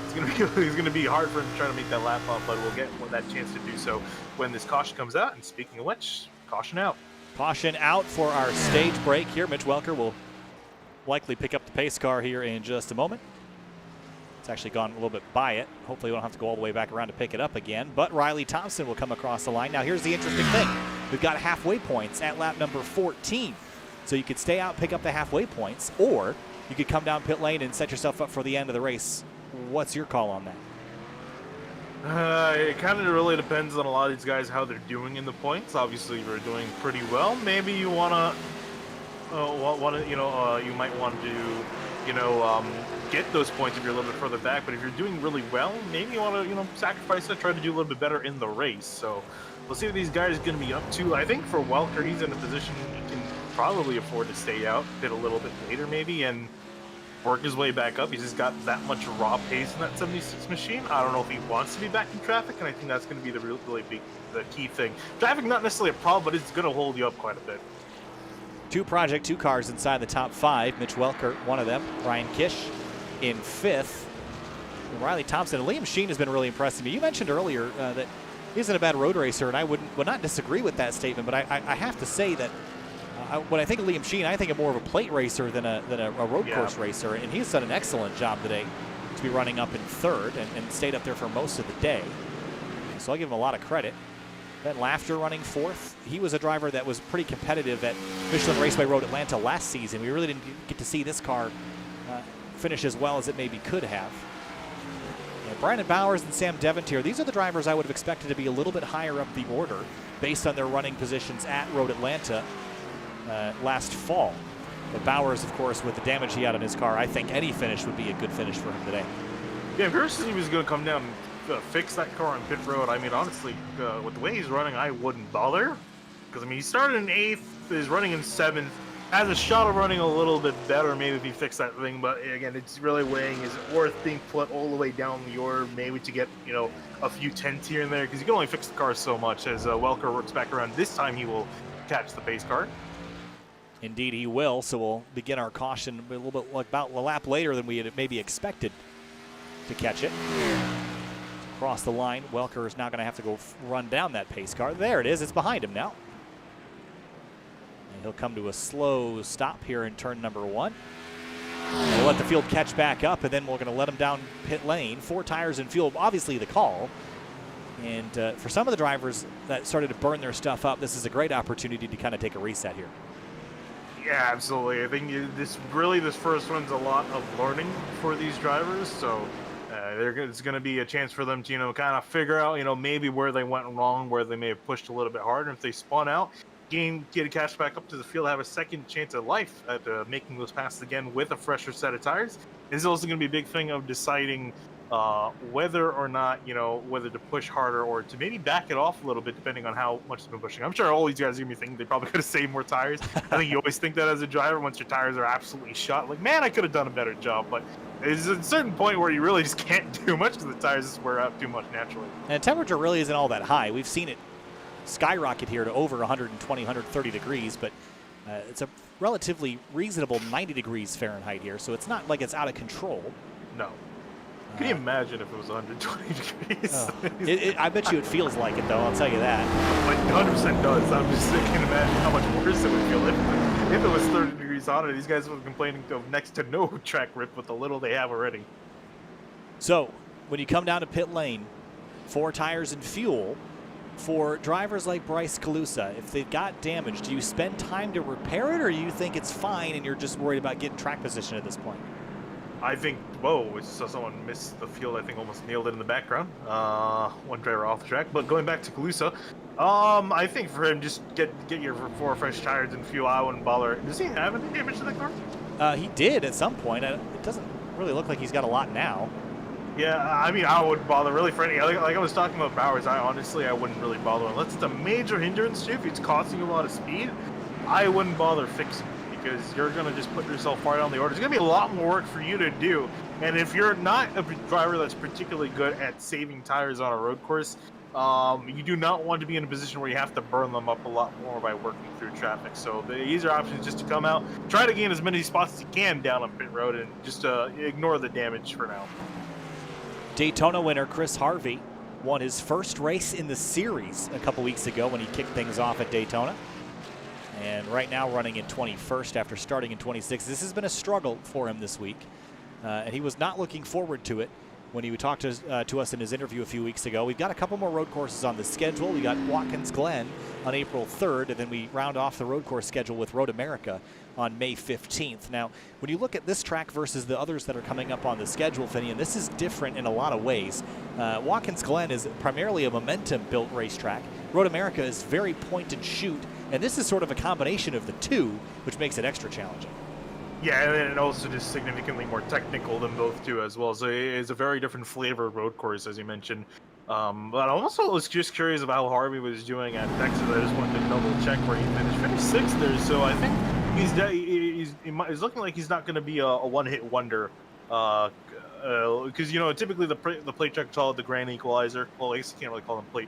it's going to be hard for him to try to make that lap up, but we'll get that chance to do so when this caution comes out. And speaking of which, caution out. Caution out for our stage break here. Mitch Welker will likely pick up the pace car here in just a moment. It's actually gone a little bit by it. Hopefully we don't have to go all the way back around to pick it up again. But Riley Thompson will come across the line. Now here's the interesting thing. We've got halfway points at lap number 14. So you could stay out, pick up the halfway points, or you could come down pit lane and set yourself up for the end of the race. What's your call on that? It kind of really depends on a lot of these guys, how they're doing in the points. Obviously, you're doing pretty well. Maybe you you might want to, get those points if you're a little bit further back. But if you're doing really well, maybe you want to, sacrifice it, try to do a little bit better in the race. So we'll see what these guys are going to be up to. I think for Welker, he's in a position he can probably afford to stay out, hit a little bit later maybe, and work his way back up. He's just got that much raw pace in that 76 machine. I don't know if he wants to be back in traffic, and I think that's going to be the key thing. Traffic not necessarily a problem, but it's going to hold you up quite a bit. 2 Project 2 cars inside the top 5. Mitch Welker, one of them. Ryan Kish in 5th. And Riley Thompson. And Liam Sheen has been really impressing me. You mentioned earlier that he isn't a bad road racer, and I would not disagree with that statement, but I have to say that when I think of Liam Sheen, I think of more of a plate racer than a road course racer, and he's done an excellent job today to be running up in 3rd and stayed up there for most of the day. So I'll give him a lot of credit. Ben Lafter running 4th. He was a driver that was pretty competitive at Michelin Raceway Road Atlanta last season. We really didn't get to see this car finish as well as it maybe could have. Brandon Bowers and Sam Devontier, these are the drivers I would have expected to be a little bit higher up the order based on their running positions at Road Atlanta last fall. But Bowers, of course, with the damage he had on his car, I think any finish would be a good finish for him today. Yeah, if he was going to come down and fix that car on pit road, I mean, honestly, with the way he's running, I wouldn't bother. Because, I mean, he started in 8th, is running in 7th, has a shot of running a little bit better maybe if he fixed that thing. But, again, it's really weighing, is it worth being put all the way down the order, maybe to get, a few tenths here and there? Because you can only fix the car so much. As Welker works back around, this time he will catch the pace car. Indeed he will, so we'll begin our caution a little bit about a lap later than we had maybe expected to catch it. Across the line, Welker is now going to have to go run down that pace car. There it is, it's behind him now. And he'll come to a slow stop here in turn number 1. We'll let the field catch back up, and then we're going to let him down pit lane. 4 tires and fuel, obviously the call. And for some of the drivers that started to burn their stuff up, this is a great opportunity to kind of take a reset here. Yeah, absolutely. I think this first one's a lot of learning for these drivers, so it's going to be a chance for them to kind of figure out maybe where they went wrong, where they may have pushed a little bit harder. If they spun out, get a catch back up to the field, have a second chance at life at making those passes again with a fresher set of tires. This is also going to be a big thing of deciding whether or not, whether to push harder or to maybe back it off a little bit, depending on how much they've been pushing. I'm sure all these guys are going to be thinking they probably could have saved more tires. I think you always think that as a driver once your tires are absolutely shot. Like, man, I could have done a better job. But there's a certain point where you really just can't do much because the tires just wear out too much naturally. And the temperature really isn't all that high. We've seen it skyrocket here to over 120, 130 degrees, but it's a relatively reasonable 90 degrees Fahrenheit here, so it's not like it's out of control. No. Can you imagine if it was 120 degrees? I bet you it feels like it, though. I'll tell you that. Like 100% does. I'm just thinking, imagine how much worse it would feel if it was 30 degrees degrees hotter. These guys were complaining of next to no track rip with the little they have already. So when you come down to pit lane, 4 tires and fuel, for drivers like Bryce Calusa, if they've got damage, do you spend time to repair it, or you think it's fine and you're just worried about getting track position at this point? I think, whoa, we saw someone miss the field. I think almost nailed it in the background. One driver off the track. But going back to Calusa, I think for him, just get your 4 fresh tires and fuel. I wouldn't bother. Does he have any damage to the car? He did at some point. It doesn't really look like he's got a lot now. Yeah, I mean, I wouldn't bother really for any. Like I was talking about Bowers, I wouldn't really bother unless it's a major hindrance. If it's costing you a lot of speed, I wouldn't bother fixing it, because you're gonna just put yourself far down the order. It's gonna be a lot more work for you to do. And if you're not a driver that's particularly good at saving tires on a road course, you do not want to be in a position where you have to burn them up a lot more by working through traffic. So the easier option is just to come out, try to gain as many spots as you can down on pit road, and just ignore the damage for now. Daytona winner Chris Harvey won his first race in the series a couple weeks ago when he kicked things off at Daytona. And right now running in 21st after starting in 26th. This has been a struggle for him this week. And he was not looking forward to it when he talked to us in his interview a few weeks ago. We've got a couple more road courses on the schedule. We got Watkins Glen on April 3rd, and then we round off the road course schedule with Road America on May 15th. Now, when you look at this track versus the others that are coming up on the schedule, Finian, this is different in a lot of ways. Watkins Glen is primarily a momentum-built racetrack. Road America is very point and shoot, and this is sort of a combination of the two, which makes it extra challenging. Yeah, and also just significantly more technical than both two as well. So it's a very different flavor road course, as you mentioned. But I also was just curious about how Harvey was doing at Texas. I just wanted to double check where he finished. Finished 6th there, so I think he's looking like he's not going to be a one-hit wonder. Because typically the plate check called the grand equalizer. Well, I guess you can't really call them plate.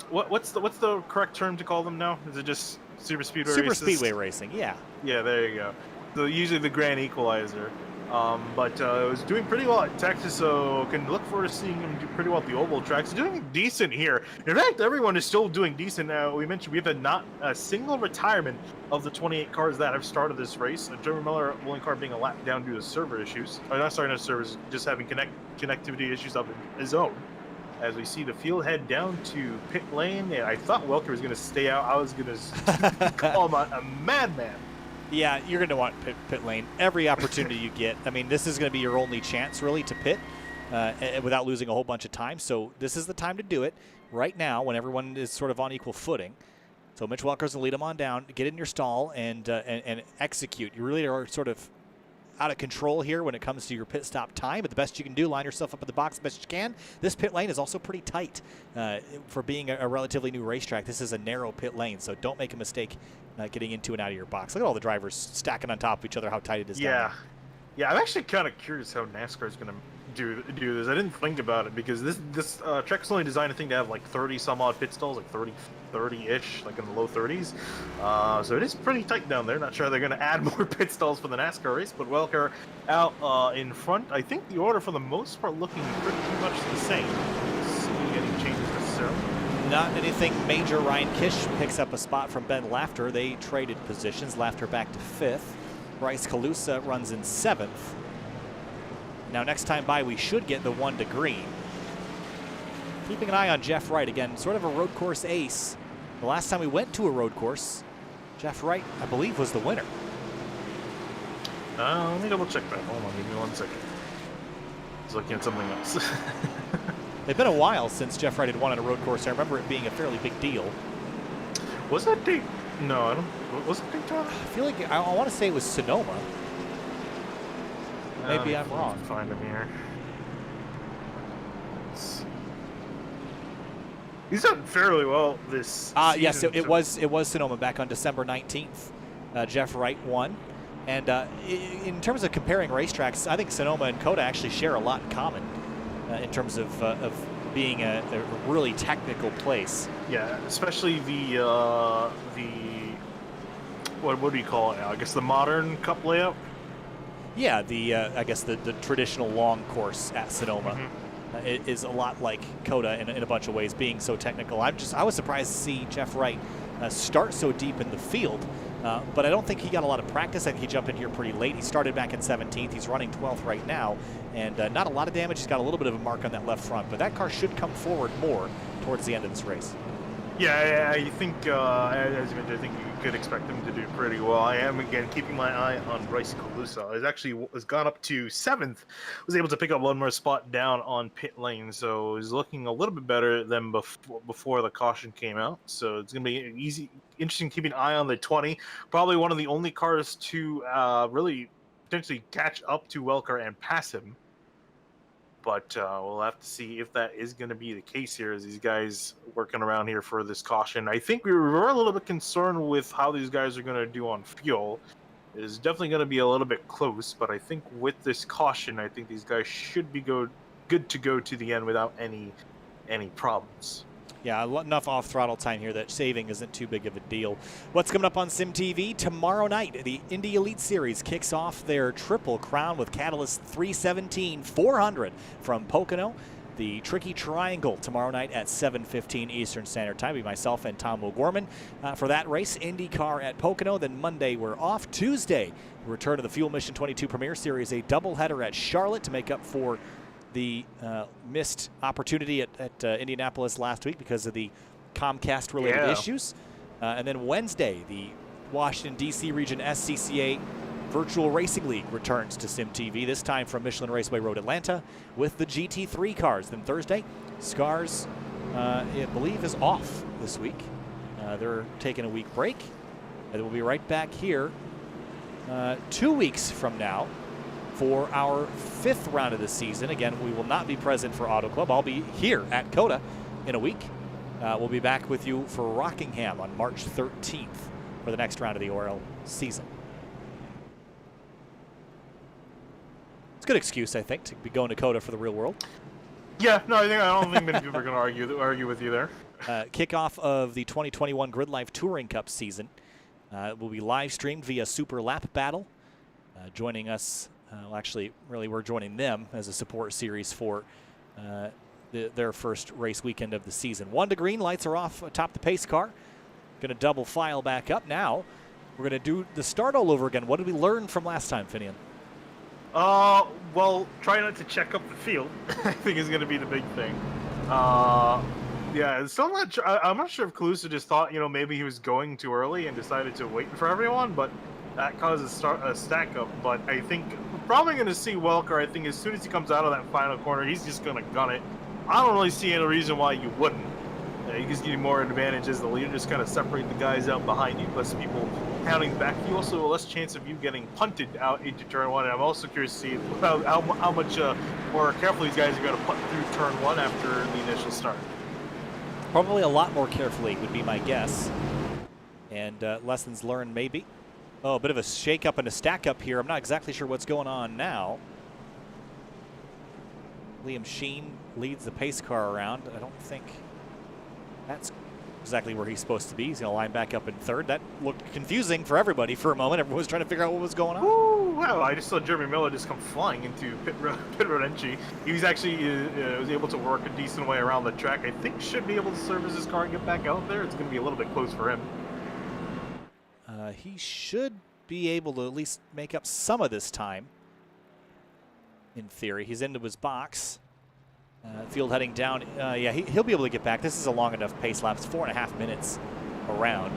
What's the correct term to call them now? Is it just super speedway? Super races? speedway racing, yeah. Yeah, there you go. So usually the grand equalizer. But it was doing pretty well at Texas, so can look forward to seeing him do pretty well at the oval tracks. Doing decent here. In fact, everyone is still doing decent. We mentioned we've had not a single retirement of the 28 cars that have started this race. Trevor Miller, only car being a lap down due to server issues. Or not servers, just having connectivity issues of his own. As we see the field head down to pit lane, and I thought Welker was going to stay out. I was going to call him a madman. Yeah, you're going to want pit lane every opportunity you get. I mean, this is going to be your only chance, really, to pit without losing a whole bunch of time. So this is the time to do it right now when everyone is sort of on equal footing. So Mitch Welker's going to lead them on down, get in your stall, and execute. You really are sort of out of control here when it comes to your pit stop time, but the best you can do, line yourself up at the box the best you can. This pit lane is also pretty tight for being a relatively new racetrack. This is a narrow pit lane, so don't make a mistake getting into and out of your box. Look at all the drivers stacking on top of each other, how tight it is down there. Yeah, I'm actually kind of curious how NASCAR is going to do this. I didn't think about it because this track's only designed, I think, to have like 30 some odd pit stalls, like 30-ish, like in the low 30s. So it is pretty tight down there. Not sure they're going to add more pit stalls for the NASCAR race, but Welker out in front. I think the order for the most part looking pretty much the same. Any changes necessarily. Not anything major. Ryan Kish picks up a spot from Ben Lafter. They traded positions. Lafter back to 5th. Bryce Calusa runs in 7th. Now next time by we should get the 1 to green. Keeping an eye on Jeff Wright again, sort of a road course ace. The last time we went to a road course, Jeff Wright, I believe, was the winner. Let me double check that. Hold on, give me 1 second. I was looking at something else. It's been a while since Jeff Wright had won on a road course. I remember it being a fairly big deal. Was that Daytona? No, I don't. Was it Daytona? I feel like I want to say it was Sonoma. Maybe I'm wrong. Find him here. He's done fairly well this season. Yes, it was Sonoma back on December 19th. Jeff Wright won. And in terms of comparing racetracks, I think Sonoma and COTA actually share a lot in common in terms of being a really technical place. Yeah, especially the what do you call it now? I guess the modern cup layout. Yeah, I guess the traditional long course at Sonoma. It is a lot like COTA in a bunch of ways, being so technical. I was surprised to see Jeff Wright start so deep in the field. But I don't think he got a lot of practice. I think he jumped in here pretty late. He started back in 17th. He's running 12th right now, and not a lot of damage. He's got a little bit of a mark on that left front, but that car should come forward more towards the end of this race. Yeah, I think, as you mentioned, I think you could expect him to do pretty well. I am, again, keeping my eye on Bryce Calusa. He's actually has gone up to 7th, was able to pick up one more spot down on pit lane, so he's looking a little bit better than before the caution came out. So it's going to be interesting keeping an eye on the 20. Probably one of the only cars to really potentially catch up to Welker and pass him. But we'll have to see if that is going to be the case here as these guys working around here for this caution. I think we were a little bit concerned with how these guys are going to do on fuel. It is definitely going to be a little bit close, but I think with this caution, I think these guys should be good to go to the end without any problems. Yeah, enough off-throttle time here that saving isn't too big of a deal. What's coming up on SimTV? Tomorrow night, the Indy Elite Series kicks off their Triple Crown with Catalyst 317 400 from Pocono. The Tricky Triangle tomorrow night at 7:15 Eastern Standard Time. Be myself and Tom O'Gorman for that race. IndyCar at Pocono. Then Monday we're off. Tuesday, return to the Fuel Mission 22 Premier Series, a doubleheader at Charlotte to make up for the missed opportunity at Indianapolis last week because of the Comcast-related issues. And then Wednesday, the Washington, D.C. region SCCA Virtual Racing League returns to SimTV, this time from Michelin Raceway Road, Atlanta, with the GT3 cars. Then Thursday, Scars, I believe, is off this week. They're taking a week break, and we'll be right back here 2 weeks from now for our 5th round of the season. Again, we will not be present for Auto Club. I'll be here at COTA in a week. We'll be back with you for Rockingham on March 13th for the next round of the ORL season. It's a good excuse, I think, to be going to COTA for the real world. Yeah, no, I don't think many people are going to argue with you there. Kickoff of the 2021 Grid Life Touring Cup season will be live streamed via Super Lap Battle. Joining us, well, actually, really, we're joining them as a support series for their first race weekend of the season. 1 to green, lights are off atop the pace car. Going to double file back up now. We're going to do the start all over again. What did we learn from last time, Finian? Well, try not to check up the field, I think is going to be the big thing. Yeah, still not sure. I'm not sure if Calusa just thought, maybe he was going too early and decided to wait for everyone, but that causes a stack up. But I think we're probably going to see Welker. I think as soon as he comes out of that final corner, he's just going to gun it. I don't really see any reason why you wouldn't. You just get more advantage as the leader, just kind of separate the guys out behind you, plus people pounding back. You also have a less chance of you getting punted out into turn 1. And I'm also curious to see how much more careful these guys are going to punt through turn 1 after the initial start. Probably a lot more carefully would be my guess. And lessons learned maybe. Oh, a bit of a shake-up and a stack-up here. I'm not exactly sure what's going on now. Liam Sheen leads the pace car around. I don't think that's exactly where he's supposed to be. He's going to line back up in 3rd. That looked confusing for everybody for a moment. Everyone was trying to figure out what was going on. Ooh, wow, I just saw Jeremy Miller just come flying into pit road entry. He was actually was able to work a decent way around the track. I think should be able to service his car and get back out there. It's going to be a little bit close for him. He should be able to at least make up some of this time, in theory. He's into his box. Field heading down. Yeah, he'll be able to get back. This is a long enough pace lap. It's 4.5 minutes around.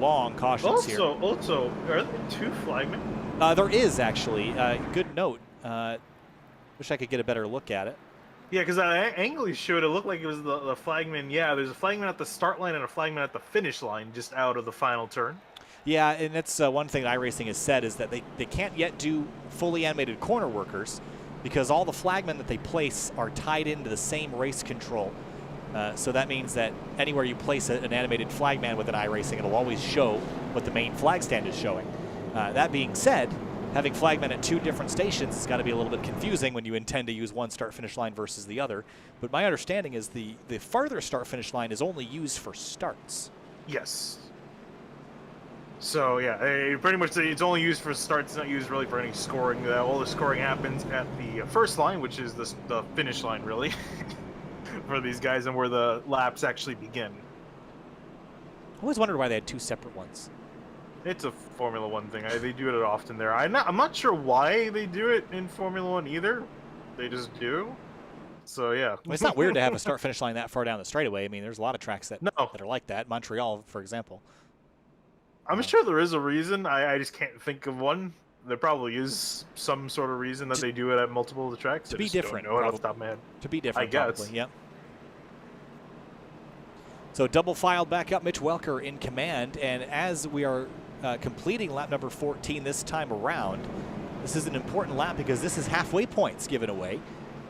Long cautions here. Also, are there 2 flagmen? There is, actually. Good note. Wish I could get a better look at it. Yeah, because that angle he showed, it looked like it was the flagman. Yeah, there's a flagman at the start line and a flagman at the finish line, just out of the final turn. Yeah, and that's one thing that iRacing has said is that they can't yet do fully animated corner workers because all the flagmen that they place are tied into the same race control. So that means that anywhere you place an animated flagman with an iRacing, it'll always show what the main flag stand is showing. That being said, having flagmen at 2 different stations has got to be a little bit confusing when you intend to use one start-finish line versus the other. But my understanding is the farther start-finish line is only used for starts. Yes. So yeah, pretty much it's only used for starts. It's not used really for any scoring. All the scoring happens at the first line, which is the finish line, really, for these guys, and where the laps actually begin. I always wondered why they had 2 separate ones. It's a Formula One thing. They do it often there. I'm not sure why they do it in Formula One either. They just do. So yeah. Well, it's not weird to have a start-finish line that far down the straightaway. I mean, there's a lot of tracks that No. that are like that. Montreal, for example. I'm sure there is a reason. I just can't think of one. There probably is some sort of reason that they do it at multiple of the tracks. To I be just different, don't know it off probably. the top of my head. To be different, I guess. probably. Yep. So double filed back up, Mitch Welker in command, and as we are completing lap number 14 this time around, this is an important lap because this is halfway points given away.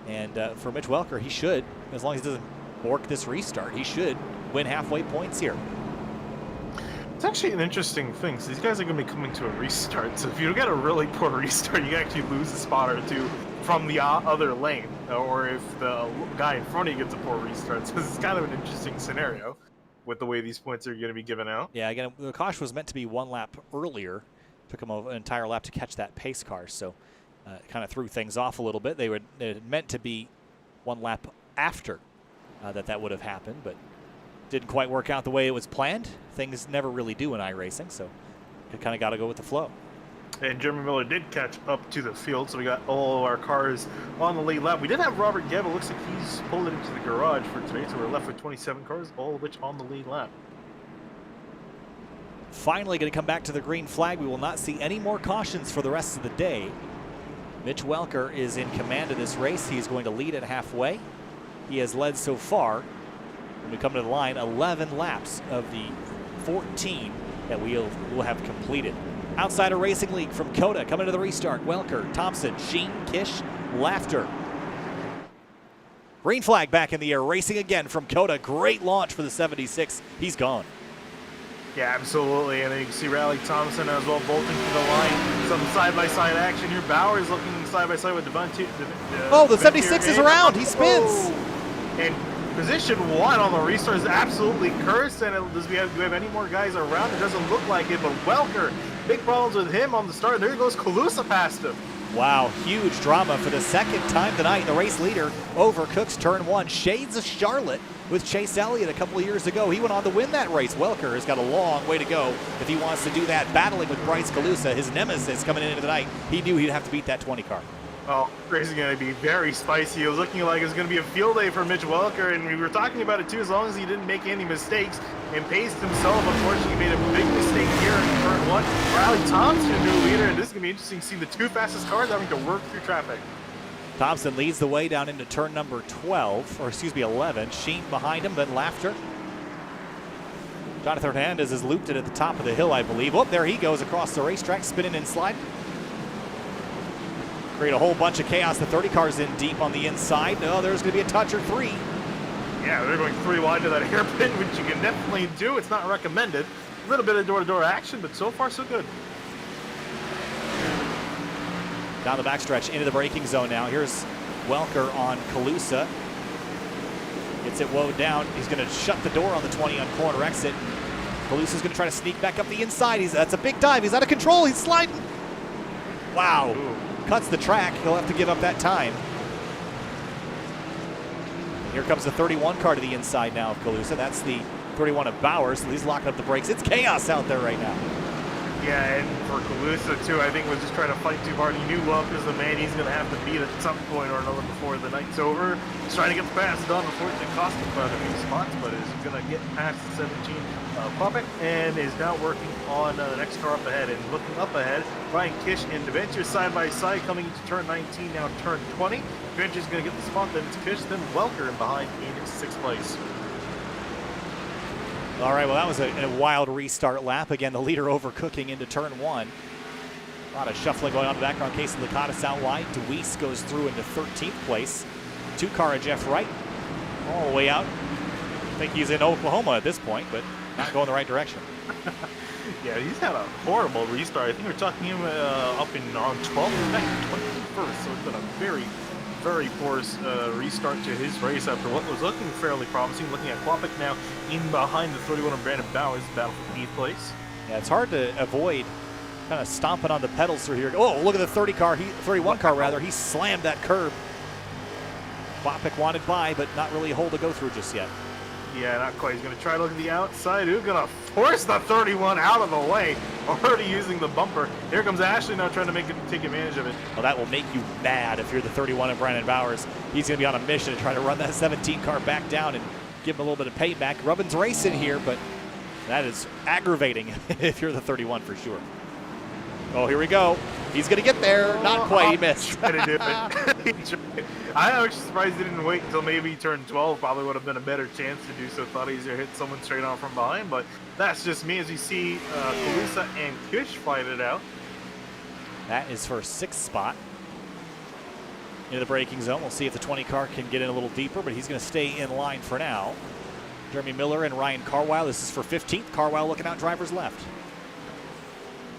And for Mitch Welker, he should, as long as he doesn't bork this restart, he should win halfway points here. It's actually an interesting thing. So these guys are going to be coming to a restart. So if you get a really poor restart, you actually lose a spot or two from the other lane. Or if the guy in front of you gets a poor restart. So this is kind of an interesting scenario with the way these points are going to be given out. Yeah, again, the caution was meant to be 1 lap earlier. Took him an entire lap to catch that pace car. So kind of threw things off a little bit. It meant to be 1 lap after that would have happened, but didn't quite work out the way it was planned. Things never really do in iRacing, so you kind of got to go with the flow. And Jeremy Miller did catch up to the field, so we got all of our cars on the lead lap. We did have Robert Gebb. It looks like he's pulled it into the garage for today, so we're left with 27 cars, all of which on the lead lap. Finally going to come back to the green flag. We will not see any more cautions for the rest of the day. Mitch Welker is in command of this race. He's going to lead at halfway. He has led so far, when we come to the line, 11 laps of the 14 that we'll have completed. Outsider Racing League from COTA coming to the restart. Welker, Thompson, Sheen, Kish, Laughter. Green flag back in the air, racing again from COTA. Great launch for the 76. He's gone. Yeah, absolutely. And then you can see Raleigh Thompson as well bolting to the line. Some side-by-side action here. Bowers looking side-by-side with Devontae. Oh, the 76 is around. He spins. Oh. And position 1 on the restart is absolutely cursed. And do we have any more guys around? It doesn't look like it, but Welker, big problems with him on the start. There goes Kalusa past him. Wow, huge drama for the second time tonight. The race leader overcooks turn 1. Shades of Charlotte with Chase Elliott a couple of years ago. He went on to win that race. Welker has got a long way to go if he wants to do that. Battling with Bryce Kalusa, his nemesis coming into the night. He knew he'd have to beat that 20 car. Oh, race is going to be very spicy. It was looking like it was going to be a field day for Mitch Welker, and we were talking about it too, as long as he didn't make any mistakes and paced himself. Unfortunately, he made a big mistake here in turn 1. Riley Thompson, new leader, and this is going to be interesting to see the 2 fastest cars having to work through traffic. Thompson leads the way down into turn number 12, or excuse me, 11. Sheen behind him, then Laughter. Jonathan Hernandez has looped it at the top of the hill, I believe. Oh, there he goes across the racetrack, spinning and sliding. Create a whole bunch of chaos. The 30 cars in deep on the inside. Oh, there's going to be a touch or 3. Yeah, they're going 3 wide to that hairpin, which you can definitely do. It's not recommended. A little bit of door-to-door action, but so far so good. Down the backstretch into the braking zone now. Here's Welker on Kalusa. Gets it woed down. He's going to shut the door on the 20 on corner exit. Kalusa's going to try to sneak back up the inside. That's a big dive. He's out of control. He's sliding. Wow. Ooh. Cuts the track. He'll have to give up that time. Here comes the 31 car to the inside now of Kalusa. That's the 31 of Bowers. So he's locking up the brakes. It's chaos out there right now. Yeah, and for Kalusa too, I think was just trying to fight too hard. He knew Welker is the man he's going to have to beat at some point or another before the night's over. He's trying to get the pass done before it cost him quite a few spots, but is going to get past the 17 Puppet and is now working on the next car up ahead. And looking up ahead, Ryan Kish and DeVenture side by side coming into turn 19, now turn 20. DeVenture's going to get the spot, then it's Kish, then Welker in behind in 6th place. All right, well, that was a wild restart lap. Again, the leader overcooking into turn 1. A lot of shuffling going on in the background. Case of Licata out wide. DeWeese goes through into 13th place. 2-car of Jeff Wright all the way out. I think he's in Oklahoma at this point, but not going the right direction. Yeah, he's had a horrible restart. I think we're talking him up in on 12th, back 21st, so it's been a very, very poor restart to his race after what was looking fairly promising. Looking at Klopik now in behind the 31 of Brandon Bowers, battle for 8th place. Yeah, it's hard to avoid kind of stomping on the pedals through here. Oh, look at the 31 car rather. He slammed that curb. Klopik wanted by, but not really a hole to go through just yet. Yeah, not quite. He's going to try to look at the outside. Who's going to force the 31 out of the way? Already using the bumper. Here comes Ashley now trying to take advantage of it. Well, that will make you mad if you're the 31 of Brandon Bowers. He's going to be on a mission to try to run that 17 car back down and give him a little bit of payback. Rubbin's racing here, but that is aggravating if you're the 31 for sure. Oh, here we go. He's going to get there. Not quite. He missed. Trying to do it. I'm actually surprised he didn't wait until maybe he turned 12. Probably would have been a better chance to do so. Thought easier hit someone straight on from behind, but that's just me. As you see, Calusa and Kish fight it out. That is for 6th spot into the braking zone. We'll see if the 20 car can get in a little deeper, but he's going to stay in line for now. Jeremy Miller and Ryan Carwile. This is for 15th. Carwile looking out drivers left.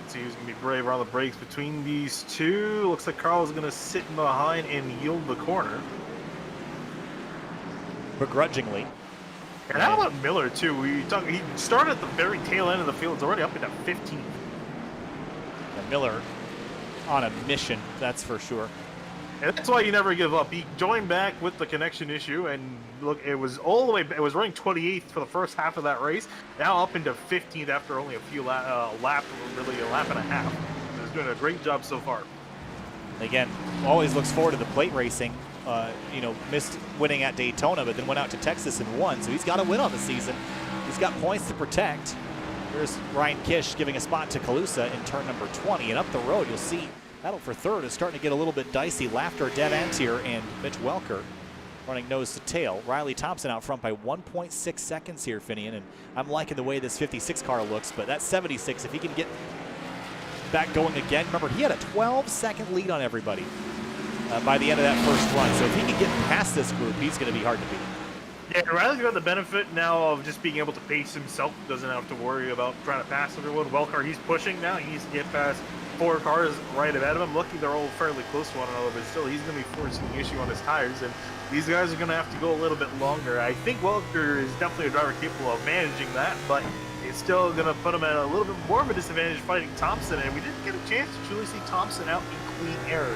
See who's going to be braver on the brakes between these two. Looks like Carl is going to sit behind and yield the corner. Begrudgingly. And how about Miller, too? He started at the very tail end of the field. It's already up into 15th. And Miller on a mission, that's for sure. And that's why you never give up. He joined back with the connection issue, and look, it was all the way. It was running 28th for the first half of that race. Now up into 15th after only a few really a lap and a half. He's doing a great job so far. Again, always looks forward to the plate racing. Missed winning at Daytona, but then went out to Texas and won. So he's got to win on the season. He's got points to protect. Here's Ryan Kish giving a spot to Calusa in turn number 20, and up the road you'll see. Battle for third is starting to get a little bit dicey. Laughter, Dev Antier, and Mitch Welker running nose to tail. Riley Thompson out front by 1.6 seconds here, Finian, and I'm liking the way this 56 car looks, but that 76, if he can get back going again, remember, he had a 12-second lead on everybody by the end of that first run, so if he can get past this group, he's going to be hard to beat. Yeah, Riley's got the benefit now of just being able to pace himself. Doesn't have to worry about trying to pass everyone. Welker, he's pushing now. He needs to get past 4 cars right ahead of him. Lucky they're all fairly close to one another, but still, he's going to be forcing the issue on his tires, and these guys are going to have to go a little bit longer. I think Welker is definitely a driver capable of managing that, but it's still going to put him at a little bit more of a disadvantage fighting Thompson, and we didn't get a chance to truly see Thompson out in clean air.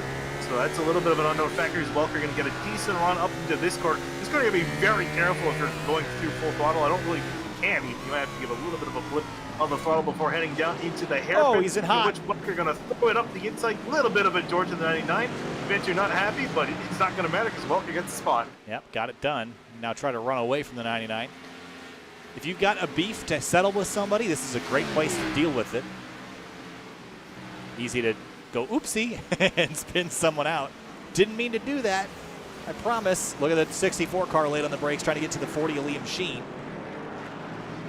So that's a little bit of an unknown factor. Is Welker going to get a decent run up into this corner? This corner, you got to be very careful if you're going through full throttle. I don't really think you can. You might have to give a little bit of a blip on the throttle before heading down into the hairpin. Oh, he's in hot. Which Welker going to throw it up the inside. A little bit of a George in the 99. Vince, you're not happy, but it's not going to matter because Welker gets the spot. Yep, got it done. Now try to run away from the 99. If you've got a beef to settle with somebody, this is a great place to deal with it. Easy to go oopsie and spin someone out. Didn't mean to do that, I promise. Look at that 64 car late on the brakes, trying to get to the 40 of Liam Sheen.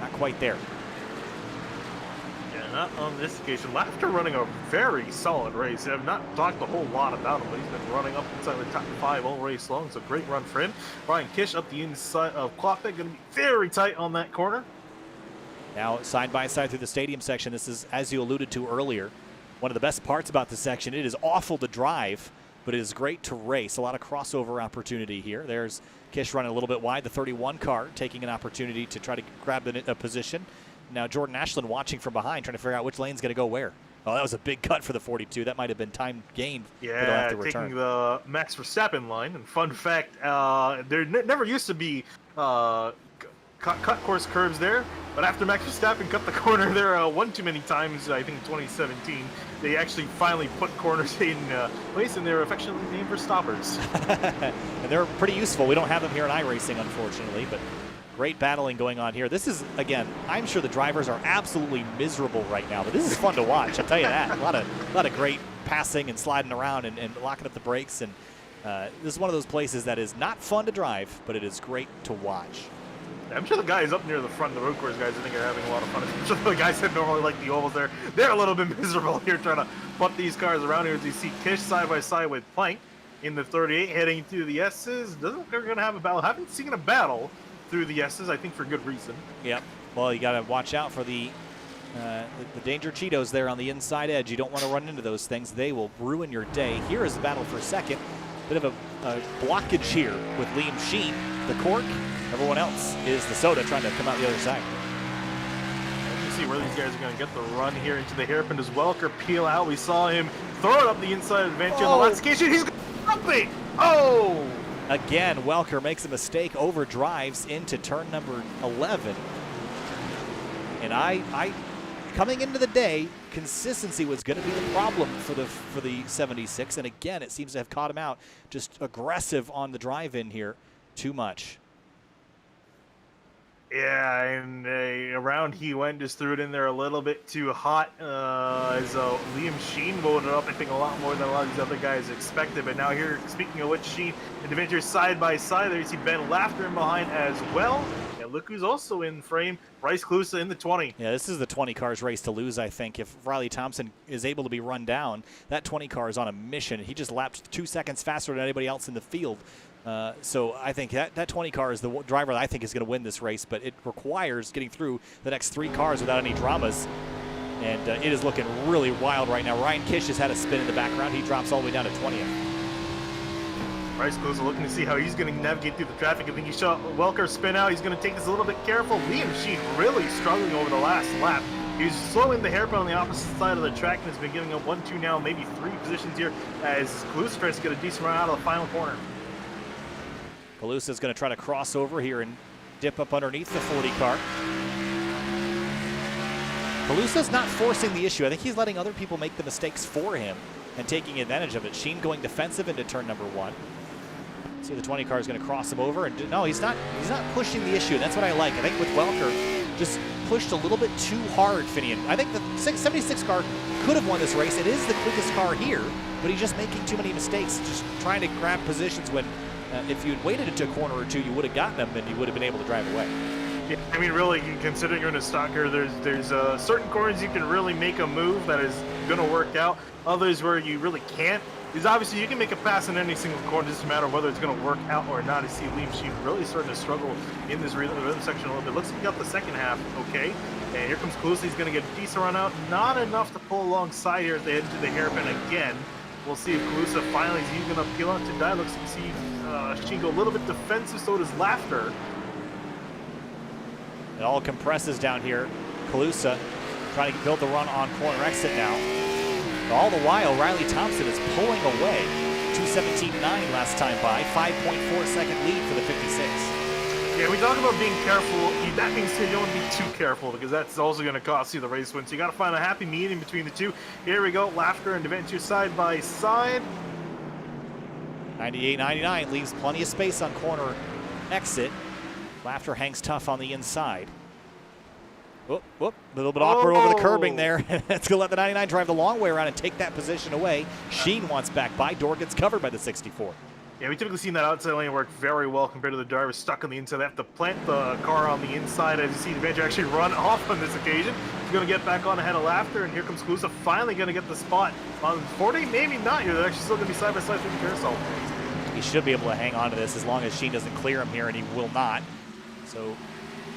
Not quite there. Yeah, not on this occasion. Laughter running a very solid race. I've not talked a whole lot about him, but he's been running up inside the top 5 all race long. So great run for him. Ryan Kish up the inside of Kloppik, going to be very tight on that corner. Now side by side through the stadium section. This is, as you alluded to earlier, one of the best parts about this section. It is awful to drive, but it is great to race. A lot of crossover opportunity here. There's Kish running a little bit wide. The 31 car taking an opportunity to try to grab a position. Now Jordan Ashland watching from behind, trying to figure out which lane's going to go where. Oh, that was a big cut for the 42. That might have been time gained. Yeah, taking the Max Verstappen line. And fun fact, there never used to be cut course curves there. But after Max Verstappen cut the corner there one too many times, I think in 2017, they actually finally put corners in place, and they're affectionately named for stoppers. And they're pretty useful. We don't have them here in iRacing, unfortunately, but great battling going on here. This is, again, I'm sure the drivers are absolutely miserable right now, but this is fun to watch, I'll tell you that. A lot of great passing and sliding around and locking up the brakes, and this is one of those places that is not fun to drive, but it is great to watch. I'm sure the guys up near the front, the road course guys, I think are having a lot of fun. I'm sure the guys that normally like the ovals there, they're a little bit miserable here trying to butt these cars around here. As you see Kish side by side with Plank in the 38 heading through the S's. Doesn't look like they're going to have a battle. Haven't seen a battle through the S's, I think for good reason. Yep. Well, you got to watch out for the danger Cheetos there on the inside edge. You don't want to run into those things. They will ruin your day. Here is the battle for second. Bit of a blockage here with Liam Sheen, the cork. Everyone else is the soda trying to come out the other side. You see where these guys are going to get the run here into the hairpin as Welker peel out. We saw him throw it up the inside of Venti on the last occasion. He's going to drop it. Oh! Again, Welker makes a mistake, overdrives into turn number 11. And coming into the day, consistency was going to be the problem for the 76. And again, it seems to have caught him out. Just aggressive on the drive-in here, too much. Yeah, and around he went, just threw it in there a little bit too hot. As Liam Sheen loaded up, I think, a lot more than a lot of these other guys expected. But now here, speaking of which, Sheen and Deventer side by side. There you see Ben Laughter in behind as well. And look who's also in frame, Bryce Clusa in the 20. Yeah, this is the 20 cars race to lose, I think. If Riley Thompson is able to be run down, that 20 car is on a mission. He just lapped 2 seconds faster than anybody else in the field. So I think that 20 car is the driver that I think is going to win this race, but it requires getting through the next 3 cars without any dramas. And it is looking really wild right now. Ryan Kish has had a spin in the background. He drops all the way down to 20th. Bryce Clusa looking to see how he's going to navigate through the traffic. I think he saw Welker spin out. He's going to take this a little bit careful. Liam Sheen really struggling over the last lap. He's slowing the hairpin on the opposite side of the track and has been giving up 1, 2 now, maybe 3 positions here as Clusa tries to get a decent run out of the final corner. Calusa is going to try to cross over here and dip up underneath the 40 car. Calusa's not forcing the issue. I think he's letting other people make the mistakes for him and taking advantage of it. Sheen going defensive into turn number 1. See, the 20 car is going to cross him over, and no, he's not pushing the issue. That's what I like. I think with Welker, just pushed a little bit too hard, Finian. I think the 76 car could have won this race. It is the quickest car here, but he's just making too many mistakes, just trying to grab positions when if you'd waited into a corner or 2, you would have gotten them and you would have been able to drive away. Yeah, I mean, really, considering you're in a stock car, there's certain corners you can really make a move that is going to work out. Others where you really can't. Because obviously you can make a pass in any single corner, just a matter of whether it's going to work out or not. I see Liam Sheen really starting to struggle in this rhythm section a little bit. Looks like he got the second half okay. And here comes Clusa. He's going to get a decent run out. Not enough to pull alongside here as they head into the hairpin again. We'll see if Clusa finally is going to peel out to die. Looks like you see Sheen go a little bit defensive, so does Laughter. It all compresses down here. Calusa trying to build the run on corner exit now. All the while, Riley Thompson is pulling away. 2:17.9 last time by. 5.4 second lead for the 56. Yeah, we talk about being careful. That being said, you don't want to be too careful because that's also going to cost you the race win. So you got to find a happy medium between the two. Here we go. Laughter and Deventer side by side. 98.99 leaves plenty of space on corner exit. Laughter hangs tough on the inside. Whoop, whoop, a little bit awkward over the curbing there. It's going to let the 99 drive the long way around and take that position away. Sheen wants back by. Door gets covered by the 64. Yeah, we typically seen that outside lane work very well compared to the driver stuck on the inside. They have to plant the car on the inside. As you see, Deventer actually run off on this occasion. He's going to get back on ahead of Laughter, and here comes Clusa finally going to get the spot on 40. Maybe not here. They're actually still going to be side by side through the carousel. He should be able to hang on to this as long as Sheen doesn't clear him here, and he will not. So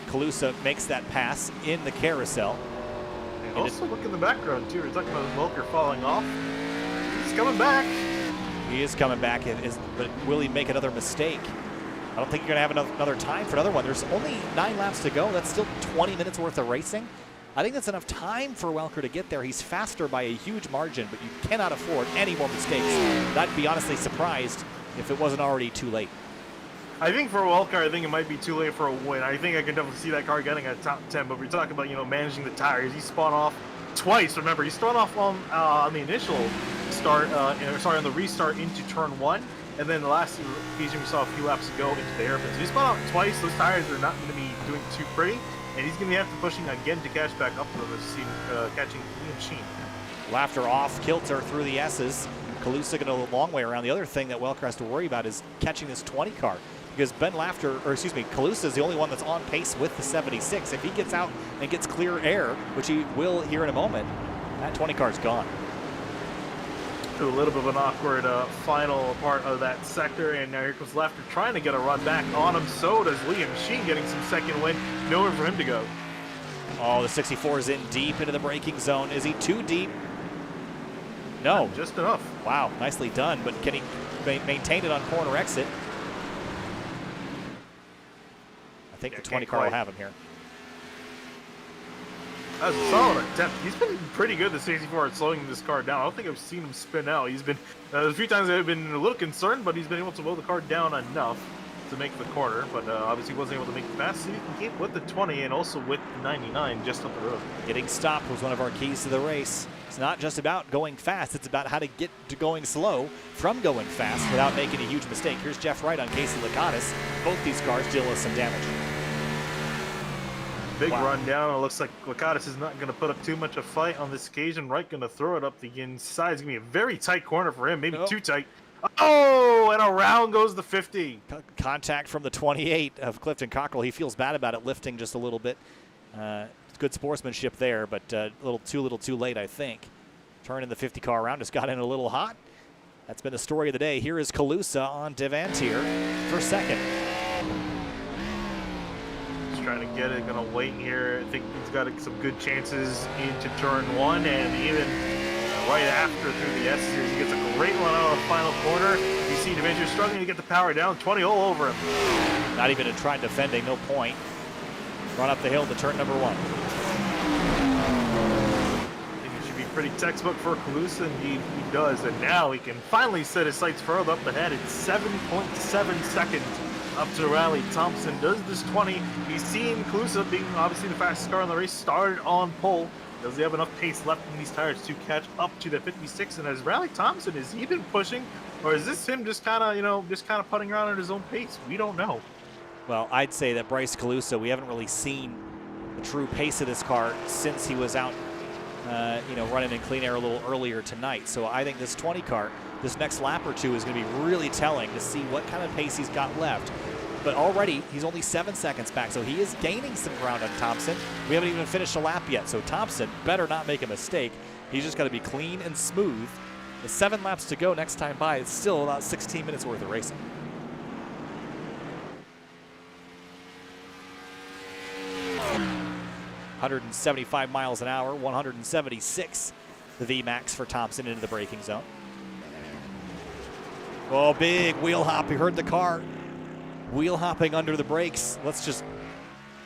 Calusa makes that pass in the carousel. And also look in the background too. We're talking about Welker falling off. He's coming back. He is coming back, but will he make another mistake? I don't think you're going to have another time for another one. There's only 9 laps to go. That's still 20 minutes worth of racing. I think that's enough time for Welker to get there. He's faster by a huge margin, but you cannot afford any more mistakes. I'd be honestly surprised if it wasn't already too late. I think for Welker, I think it might be too late for a win. I think I can definitely see that car getting a top 10, but we're talking about, managing the tires. He spun off twice. Remember, he spun off on the initial start, on the restart into turn 1, and then the last occasion we saw a few laps ago into the hairpin. So he spun off twice. Those tires are not going to be doing too pretty, and he's going to have to pushing again to catch back up to them, catching Liam Sheen. Laughter off kilter through the S's. Calusa going to go a long way around. The other thing that Welker has to worry about is catching this 20 car. Because Calusa is the only one that's on pace with the 76. If he gets out and gets clear air, which he will here in a moment, that 20 car is gone. A little bit of an awkward final part of that sector, and now here comes Laughter trying to get a run back on him. So does Liam Sheen getting some second win. Nowhere for him to go. Oh, the 64 is in deep into the braking zone. Is he too deep? No. Not just enough. Wow, nicely done, but can he maintain it on corner exit? I think the 20 car will have him here. That was a solid attempt. He's been pretty good this 64 at slowing this car down. I don't think I've seen him spin out. He's been a few times I've been a little concerned, but he's been able to blow the car down enough to make the corner. But obviously wasn't able to make it fast. So he can keep with the 20 and also with the 99 just up the road. Getting stopped was one of our keys to the race. It's not just about going fast. It's about how to get to going slow from going fast without making a huge mistake. Here's Jeff Wright on Casey Lakatos. Both these cars deal with some damage. Big run down. It looks like Lakatos is not going to put up too much of a fight on this occasion. Wright going to throw it up the inside. It's going to be a very tight corner for him, maybe too tight. Oh, and around goes the 50. Contact from the 28 of Clifton Cockrell. He feels bad about it, lifting just a little bit. Good sportsmanship there, but a little too late, I think. Turning the 50 car around, just got in a little hot. That's been the story of the day. Here is Calusa on Devantier for second. Trying to get it, gonna wait here. I think he's got some good chances into turn one, and even right after through the S series, he gets a great run out of the final corner. You see Devantier struggling to get the power down, 20 all over him. Not even tried defending, no point. Run up the hill to turn number one. I think it should be pretty textbook for Calusa, indeed he does. And now he can finally set his sights further up ahead. It's 7.7 seconds up to Riley Thompson. Does this 20. He's seen Calusa being obviously the fastest car in the race, started on pole. Does he have enough pace left in these tires to catch up to the 56? And as Riley Thompson, is he been pushing, or is this him just kind of putting around at his own pace? We don't know. Well, I'd say that Bryce Calusa, we haven't really seen the true pace of this car since he was out, running in clean air a little earlier tonight. So I think this 20 car, this next lap or two, is going to be really telling to see what kind of pace he's got left. But already, he's only 7 seconds back, so he is gaining some ground on Thompson. We haven't even finished a lap yet, so Thompson better not make a mistake. He's just got to be clean and smooth. With 7 laps to go next time by, it's still about 16 minutes worth of racing. .175 miles an hour, 176 the VMAX for Thompson into the braking zone. Oh, big wheel hop. You heard the car wheel hopping under the brakes. Let's just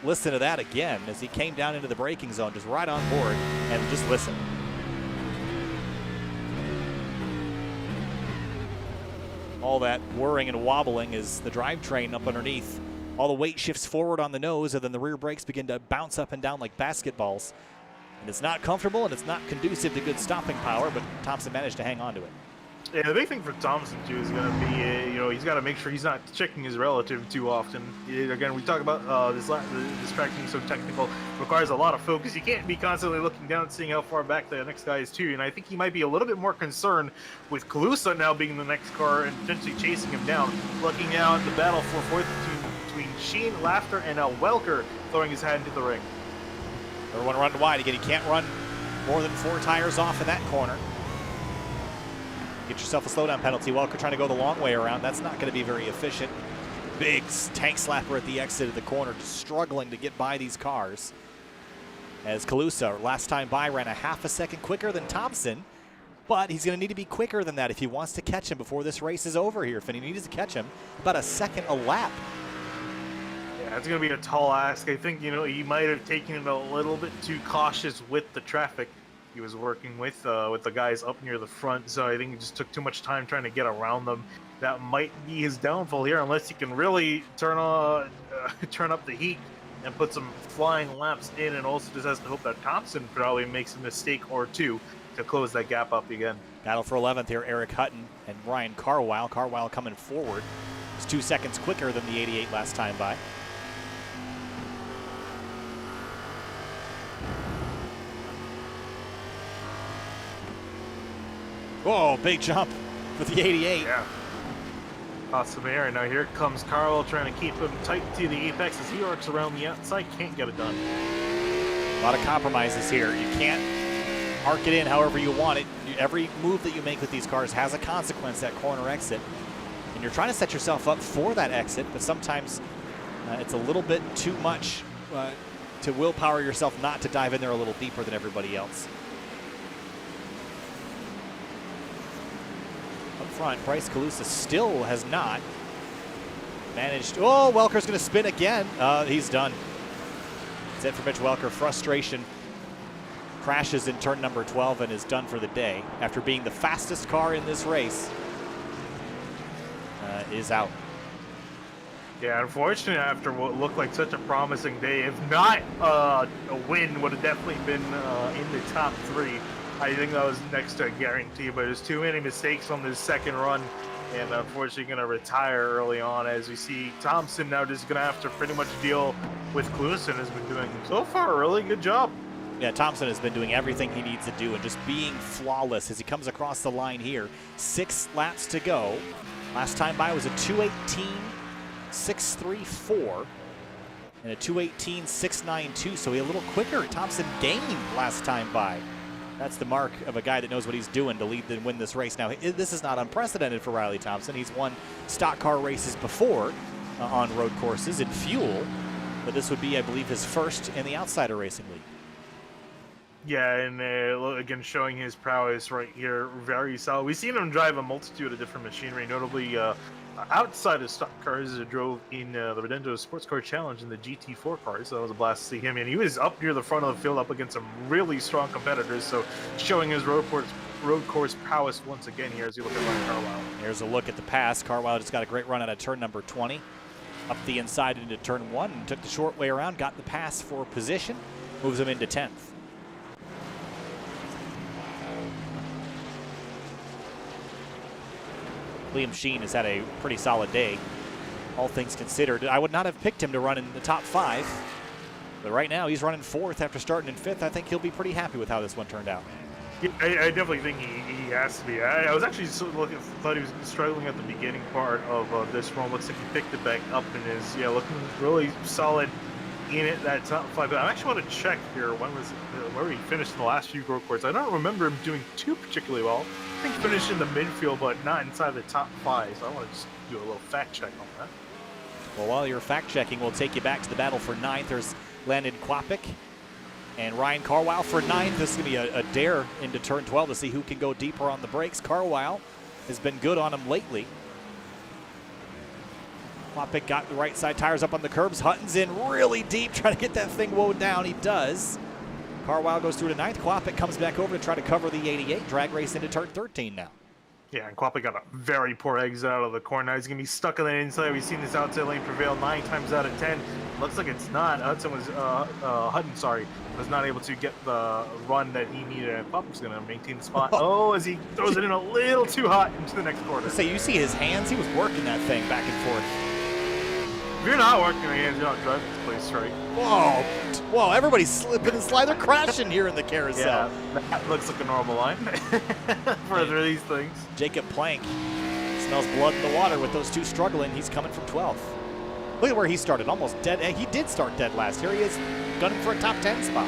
listen to that again as he came down into the braking zone, just right on board, and just listen. All that whirring and wobbling is the drivetrain up underneath. All the weight shifts forward on the nose, and then the rear brakes begin to bounce up and down like basketballs. And it's not comfortable, and it's not conducive to good stopping power, but Thompson managed to hang on to it. Yeah, the big thing for Thompson, too, is going to be, he's got to make sure he's not checking his relative too often. Again, we talk about this track being so technical, requires a lot of focus. You can't be constantly looking down and seeing how far back the next guy is, too. And I think he might be a little bit more concerned with Calusa now being the next car and potentially chasing him down. Looking out the battle for fourth between Sheen, Laughter, and Welker throwing his hat into the ring. Everyone run wide. Again, you can't run more than 4 tires off in that corner. Get yourself a slowdown penalty. Welker trying to go the long way around. That's not going to be very efficient. Big tank slapper at the exit of the corner, just struggling to get by these cars. As Calusa, last time by, ran a half a second quicker than Thompson, but he's going to need to be quicker than that if he wants to catch him before this race is over here. If he needs to catch him, about a second a lap. Yeah, it's going to be a tall ask. I think, he might have taken it a little bit too cautious with the traffic he was working with the guys up near the front, so I think he just took too much time trying to get around them. That might be his downfall here, unless he can really turn up the heat and put some flying laps in, and also just has to hope that Thompson probably makes a mistake or two to close that gap up again. Battle for 11th here, Eric Hutton and Ryan Carwile. Carwile coming forward. He's 2 seconds quicker than the 88 last time by. Whoa, big jump for the 88. Yeah. Awesome air. Now here comes Carl trying to keep him tight to the apex as he works around the outside. Can't get it done. A lot of compromises here. You can't arc it in however you want it. Every move that you make with these cars has a consequence, that corner exit. And you're trying to set yourself up for that exit, but sometimes it's a little bit too much to willpower yourself not to dive in there a little deeper than everybody else. Front, Bryce Calusa still has not managed. Oh, Welker's going to spin again. He's done. That's it for Mitch Welker. Frustration crashes in turn number 12 and is done for the day after being the fastest car in this race, is out. Yeah, unfortunately, after what looked like such a promising day, if not a win, would have definitely been in the top 3. I think that was next to a guarantee, but there's too many mistakes on this second run, and unfortunately going to retire early on. As we see Thompson now just going to have to pretty much deal with Clusen has been doing so far a really good job. Yeah, Thompson has been doing everything he needs to do and just being flawless as he comes across the line here. 6 laps to go. Last time by was a 2:18.634 and a 2:18.692, so he a little quicker. Thompson gained last time by. That's the mark of a guy that knows what he's doing to lead and win this race. Now, this is not unprecedented for Riley Thompson. He's won stock car races before on road courses in fuel, but this would be, I believe, his first in the Outsider Racing League. Yeah, and again, showing his prowess right here, very solid. We've seen him drive a multitude of different machinery, notably outside of stock cars. Drove in the Redento Sports Car Challenge in the GT4 cars, so that was a blast to see him. And he was up near the front of the field up against some really strong competitors, so showing his road course prowess once again here as you look at Ryan Carlisle. Here's a look at the pass. Carlisle just got a great run out of turn number 20. Up the inside into turn 1 and took the short way around, got the pass for position, moves him into 10th. Liam Sheen has had a pretty solid day, all things considered. I would not have picked him to run in the top 5, but right now he's running 4th after starting in 5th. I think he'll be pretty happy with how this one turned out. Yeah, I definitely think he has to be. I was actually thought he was struggling at the beginning part of this run. Looks like he picked it back up and is looking really solid in it, that top 5. But I actually want to check here where he finished in the last few road courses. I don't remember him doing too particularly well. I think finished in the midfield, but not inside the top 5. So I want to just do a little fact check on that. Well, while you're fact checking, we'll take you back to the battle for 9th. There's Landon Kwapik and Ryan Carlisle for 9th. This is going to be a dare into turn 12 to see who can go deeper on the brakes. Carlisle has been good on him lately. Kwapik got the right side tires up on the curbs. Hutton's in really deep, trying to get that thing wound down. He does. Carlisle goes through to 9th. Kwapik comes back over to try to cover the 88. Drag race into turn 13 now. Yeah, and Kwapik got a very poor exit out of the corner. Now he's going to be stuck on the inside. We've seen this outside lane prevail 9 times out of 10. Looks like it's not. Hutton was not able to get the run that he needed, and Kwapik's going to maintain the spot. Oh, as he throws it in a little too hot into the next corner. So you see his hands? He was working that thing back and forth. If you're not working your hands, you're not driving this place straight. Whoa, whoa, everybody's slipping and sliding. They're crashing here in the carousel. Yeah, that looks like a normal line for these things. Jacob Plank smells blood in the water with those two struggling. He's coming from 12th. Look at where he started, almost dead. He did start dead last. Here he is gunning for a top 10 spot.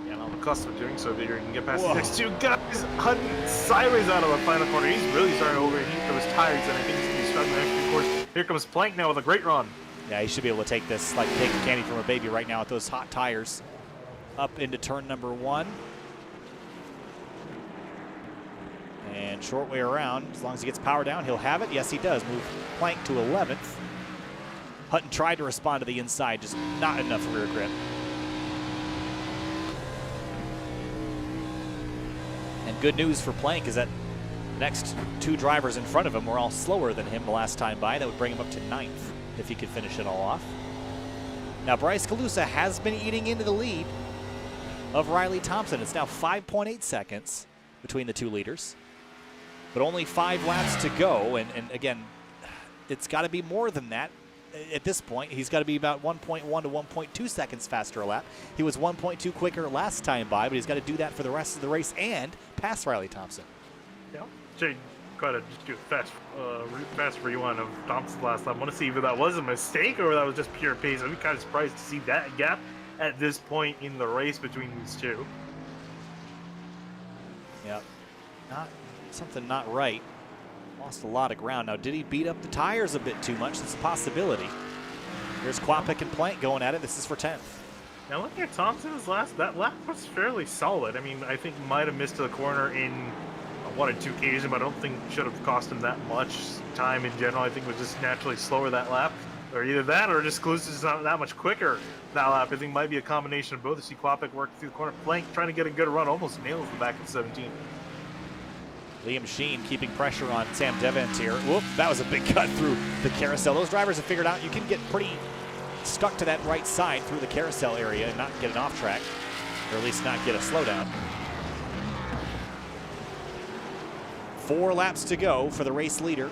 Yeah, on the cusp of doing so, Vigor can get past the next 2 guys. Hutton sideways out of the final corner. He's really starting to overheat those tires, and I think he's going to be struggling next few course. Here comes Plank now with a great run. Yeah, he should be able to take this like taking candy from a baby right now with those hot tires. Up into turn number 1. And short way around. As long as he gets power down, he'll have it. Yes, he does. Move Plank to 11th. Hutton tried to respond to the inside, just not enough rear grip. And good news for Plank is that the next 2 drivers in front of him were all slower than him the last time by. That would bring him up to 9th if he could finish it all off. Now, Bryce Calusa has been eating into the lead of Riley Thompson. It's now 5.8 seconds between the 2 leaders, but only 5 laps to go. And again, it's got to be more than that. At this point, he's got to be about 1.1 to 1.2 seconds faster a lap. He was 1.2 quicker last time by, but he's got to do that for the rest of the race and pass Riley Thompson. Yeah, Jay, gotta just do a fast rewind of Thompson's last lap. I want to see if that was a mistake or that was just pure pace. I'd be kind of surprised to see that gap at this point in the race between these 2. Yeah, something not right. Lost a lot of ground. Now, did he beat up the tires a bit too much? That's a possibility. Here's Kwapik and Plank going at it. This is for 10th. Now, looking at Thompson's that lap was fairly solid. I mean, I think might have missed the corner in 1 or 2 occasions, but I don't think should have cost him that much time in general. I think it was just naturally slower that lap. Or either that, or just Calusa is not that much quicker that lap. I think it might be a combination of both. You see Quapic work through the corner flank, trying to get a good run, almost nails the back at 17. Liam Sheen keeping pressure on Sam Deventier. Whoop, that was a big cut through the carousel. Those drivers have figured out you can get pretty stuck to that right side through the carousel area and not get an off track, or at least not get a slowdown. 4 laps to go for the race leader.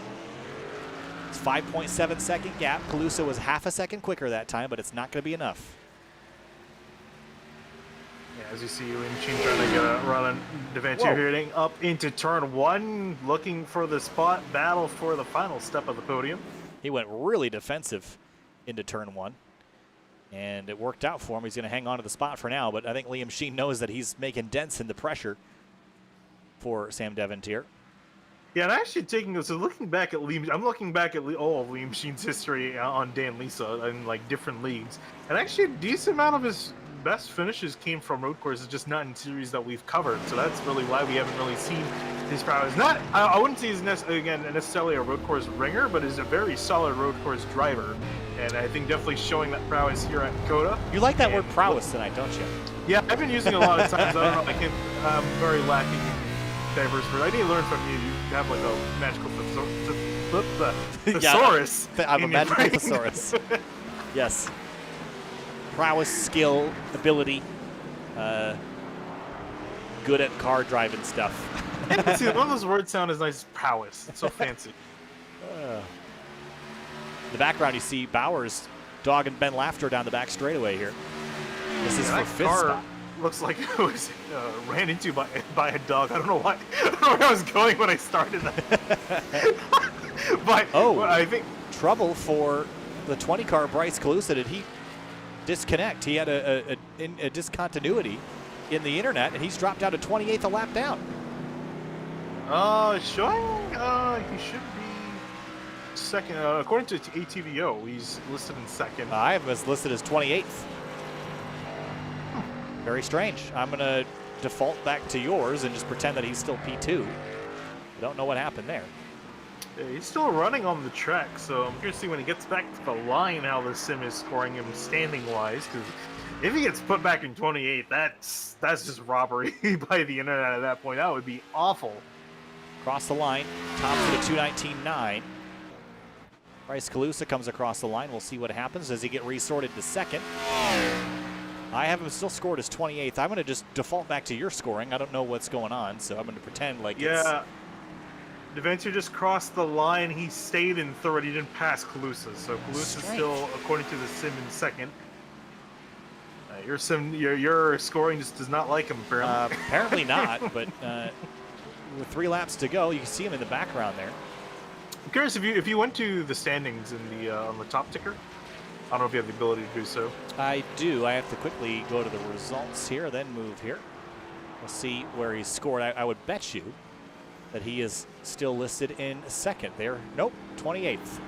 It's 5.7 second gap. Calusa was half a second quicker that time, but it's not going to be enough. Yeah, as you see, Liam Sheen trying to get a run on Deventier hitting up into turn 1, looking for the spot, battle for the final step of the podium. He went really defensive into turn 1, and it worked out for him. He's going to hang on to the spot for now, but I think Liam Sheen knows that he's making dents in the pressure for Sam Deventier. Yeah, and actually so looking back at I'm looking back at all of Liam Sheen's history on Dan Lisa in like different leagues, and actually a decent amount of his best finishes came from road courses, just not in series that we've covered. So that's really why we haven't really seen his prowess. I wouldn't say he's necessarily a road course ringer, but is a very solid road course driver, and I think definitely showing that prowess here at COTA. You like that word prowess tonight, don't you? Yeah, I've been using it a lot of times. I don't know. I'm very lacking in diverse words. I need to learn from you. You have like a magical thesaurus. I'm a magical thesaurus. Yes. Prowess, skill, ability, good at car driving stuff. See, one of those words sound as nice as prowess. It's so fancy. In the background, you see Bowers dogging Ben Laughter down the back straightaway here. This is for 5th spot. Looks like it was ran into by a dog. I don't know why. I don't know where I was going when I started that. But I think trouble for the 20 car Bryce Calusa. Did he disconnect? He had a discontinuity in the internet, and he's dropped down to 28th a lap down. Showing he should be second. According to ATVO, he's listed in second. I have us listed as 28th. Very strange. I'm going to default back to yours and just pretend that he's still P2. I don't know what happened there. Yeah, he's still running on the track, so I'm curious to see when he gets back to the line how the sim is scoring him standing-wise, because if he gets put back in 28th, that's just robbery by the internet at that point. That would be awful. Across the line, top for the 219.9. Bryce Calusa comes across the line. We'll see what happens. Does he get resorted to second? I have him still scored as 28th. I'm going to just default back to your scoring. I don't know what's going on, so I'm going to pretend like yeah. Deventier just crossed the line. He stayed in third. He didn't pass Calusa, so Calusa's still, according to the sim, in second. Your scoring just does not like him, apparently. Apparently not, but with 3 laps to go, you can see him in the background there. I'm curious if you went to the standings in the on the top ticker. I don't know if you have the ability to do so. I do. I have to quickly go to the results here, then move here. We'll see where he's scored. I would bet you that he is still listed in second there. Nope, 28th.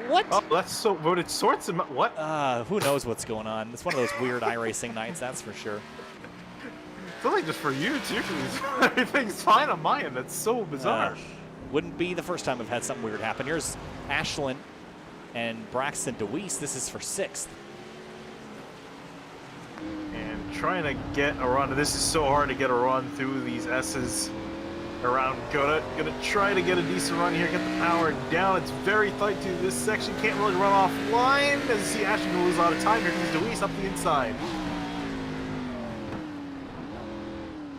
What? Oh, that's so voted sorts of what? Who knows what's going on? It's one of those weird iRacing nights, that's for sure. I feel like just for you too, because everything's fine on my end. That's so bizarre. Wouldn't be the first time I've had something weird happen. Here's Ashlyn and Braxton DeWeese. This is for 6th. And trying to get a run. This is so hard to get a run through these S's around COTA. Gonna try to get a decent run here, get the power down. It's very tight to this section. Can't really run off line. As you see, Ashlyn gonna lose a lot of time. Here comes DeWeese up the inside.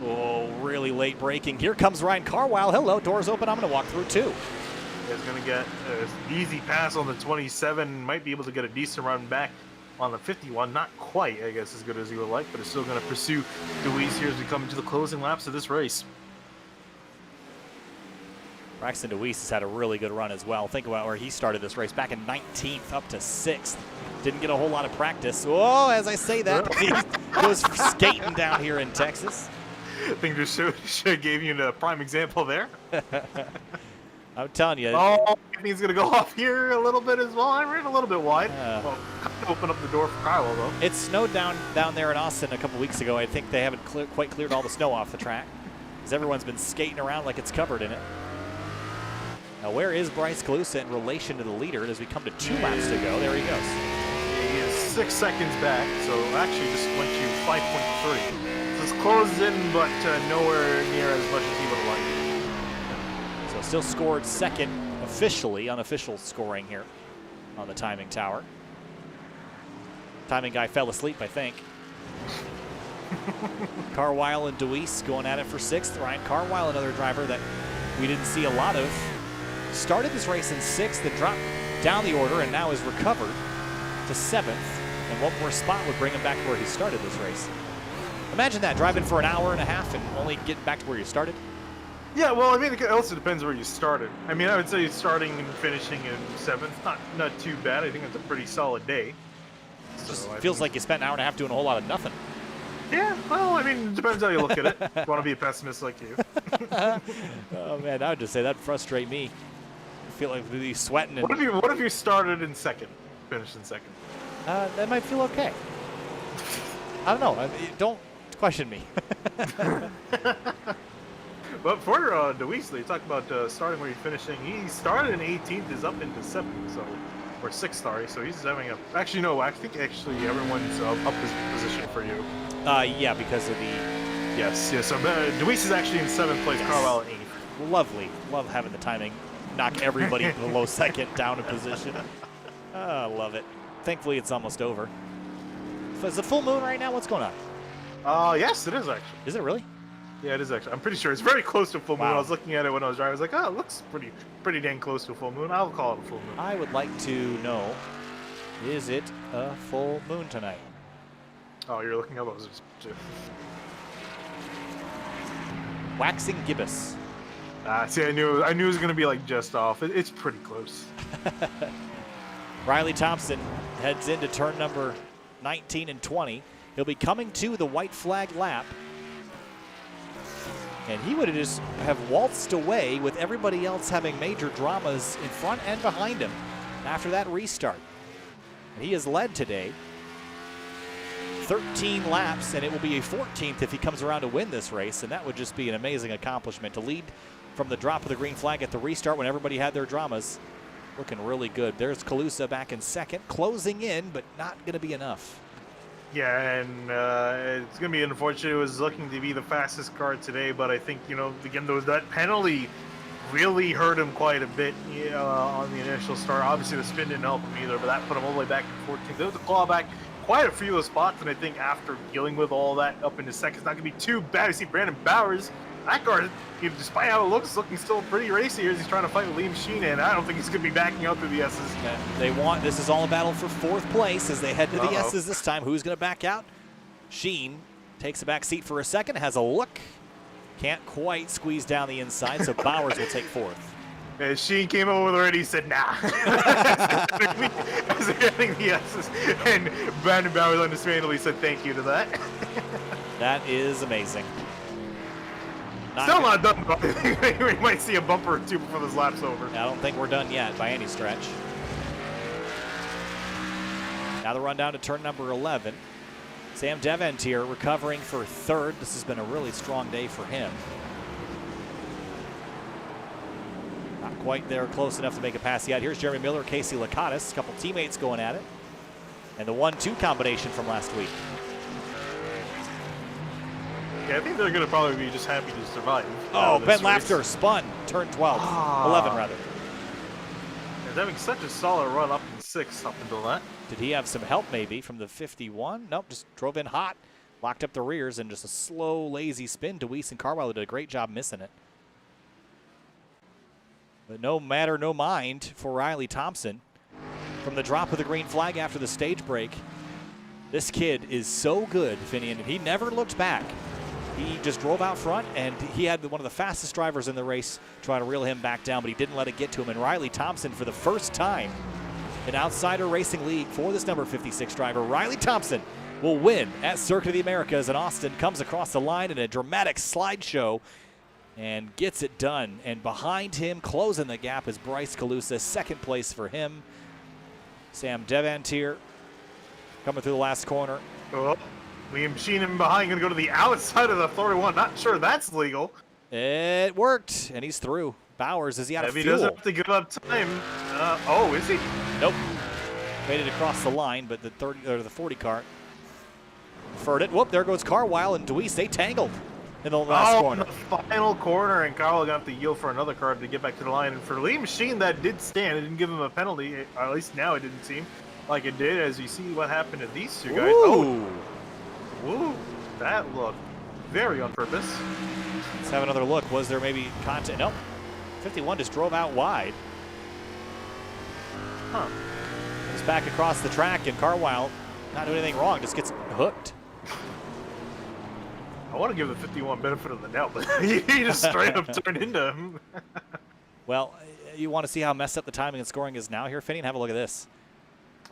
Oh, really late braking. Here comes Ryan Carwile. Hello, doors open. I'm gonna walk through too. He's going to get an easy pass on the 27. Might be able to get a decent run back on the 51. Not quite, I guess, as good as he would like, but is still going to pursue DeWeese here as we come into the closing laps of this race. Braxton DeWeese has had a really good run as well. Think about where he started this race, back in 19th up to 6th. Didn't get a whole lot of practice. Oh, as I say that, he goes skating down here in Texas. I think just should have gave you a prime example there. I'm telling you. Oh, I think he's going to go off here a little bit as well. I ran a little bit wide. Well, open up the door for Kyle, though. It snowed down there in Austin a couple weeks ago. I think they haven't quite cleared all the snow off the track, because everyone's been skating around like it's covered in it. Now, where is Bryce Calusa in relation to the leader as we come to 2 laps to go? There he goes. He is 6 seconds back, so actually just went to 5.3. So it's closed in, but nowhere near as much as he would have liked. So still scored second officially, unofficial scoring here on the timing tower. Timing guy fell asleep, I think. Carwile and Deweese going at it for 6th. Ryan Carwile, another driver that we didn't see a lot of. Started this race in 6th, then dropped down the order, and now is recovered to 7th. And one more spot would bring him back to where he started this race. Imagine that, driving for an hour and a half and only getting back to where you started. Yeah, well, I mean, it also depends where you started. I mean, I would say starting and finishing in 7th, not too bad. I think it's a pretty solid day. Just feels like you spent an hour and a half doing a whole lot of nothing. Yeah, well, I mean, it depends how you look at it. If you want to be a pessimist like you. Oh, man, I would just say that'd frustrate me. I feel like we'd be sweating. And What if you started in 2nd, finished in 2nd? that might feel okay. I don't know. Don't question me. But for Deweese, you talk about starting where you're finishing. He started in 18th, is up into 7th, so or 6th, sorry. So he's having a. Actually, no. I think actually everyone's up his position for you. Yeah, because of the. Yes. So Deweese is actually in 7th place. Yes. Carwile in 8th. Lovely. Love having the timing knock everybody below 2nd down in position. I love it. Thankfully, it's almost over. Is it full moon right now? What's going on? Yes, it is actually. Is it really? Yeah, it is actually. I'm pretty sure it's very close to full moon. Wow. I was looking at it when I was driving. I was like, oh, it looks pretty dang close to a full moon. I'll call it a full moon. I would like to know, is it a full moon tonight? Oh, you're looking up. I was just. Waxing gibbous. See, I knew it was gonna be like just off. It's pretty close. Riley Thompson heads into turn number 19 and 20. He'll be coming to the white flag lap. And he would just have waltzed away with everybody else having major dramas in front and behind him after that restart. And he has led today 13 laps, and it will be a 14th if he comes around to win this race, and that would just be an amazing accomplishment to lead from the drop of the green flag at the restart when everybody had their dramas. Looking really good. There's Calusa back in 2nd, closing in, but not going to be enough. Yeah, and it's going to be unfortunate. It was looking to be the fastest car today, but I think, again, that penalty really hurt him quite a bit on the initial start. Obviously, the spin didn't help him either, but that put him all the way back in 14th. There was a clawback quite a few of spots, and I think after dealing with all that up into 2nd, it's not going to be too bad. You see Brandon Bowers, that car, despite how it looks, looking still pretty racy here as he's trying to fight with Liam Sheen, and I don't think he's going to be backing up to the S's. This is all a battle for 4th place as they head to the S's this time. Who's going to back out? Sheen takes a back seat for a second, has a look. Can't quite squeeze down the inside, so Bowers will take 4th. As Sheen came over already, he said, nah. As they're getting the S's, and Brandon Bowers understandably said thank you to that. That is amazing. Still not done, but we might see a bumper or two before this lap's over. I don't think we're done yet by any stretch. Now the run down to turn number 11. Sam Deventier recovering for 3rd. This has been a really strong day for him. Not quite there close enough to make a pass yet. Here's Jeremy Miller, Casey Lakatos, a couple teammates going at it. And the 1-2 combination from last week. Yeah, I think they're going to probably be just happy to survive. Oh, Ben Lafter spun, turn 12, 11 rather. He's having such a solid run up in 6th up until that. Did he have some help maybe from the 51? Nope, just drove in hot, locked up the rears, and just a slow, lazy spin. Deweese and Carwile did a great job missing it. But no matter, no mind for Riley Thompson. From the drop of the green flag after the stage break, this kid is so good, Finian, and he never looked back. He just drove out front, and he had one of the fastest drivers in the race trying to reel him back down, but he didn't let it get to him. And Riley Thompson, for the first time in Outsider Racing League for this number 56 driver, Riley Thompson will win at Circuit of the Americas in Austin, comes across the line in a dramatic slideshow and gets it done. And behind him, closing the gap, is Bryce Calusa, 2nd place for him. Sam Deventier coming through the last corner. Oh. Liam Sheen in behind, going to go to the outside of the 31. Not sure that's legal. It worked, and he's through. Bowers, is he out of If he fuel? doesn't have to give up time. Oh, is he? Nope. Made it across the line, but the 30 or the 40 car deferred it. Whoop, there goes Carwile and Deweese. They tangled in the last corner. The final corner, and Carl got to yield for another car to get back to the line. And for Lee Machine, that did stand. It didn't give him a penalty. At least now it didn't seem like it did, as you see what happened to these two guys. Ooh. Ooh, that looked very on purpose. Let's have another look. Was there maybe contact? Nope. 51 just drove out wide. Huh. Comes back across the track, and Carwile, not doing anything wrong, just gets hooked. I want to give the 51 benefit of the doubt, but he just straight up turned into him. Well, you want to see how messed up the timing and scoring is now here, Finney? Have a look at this.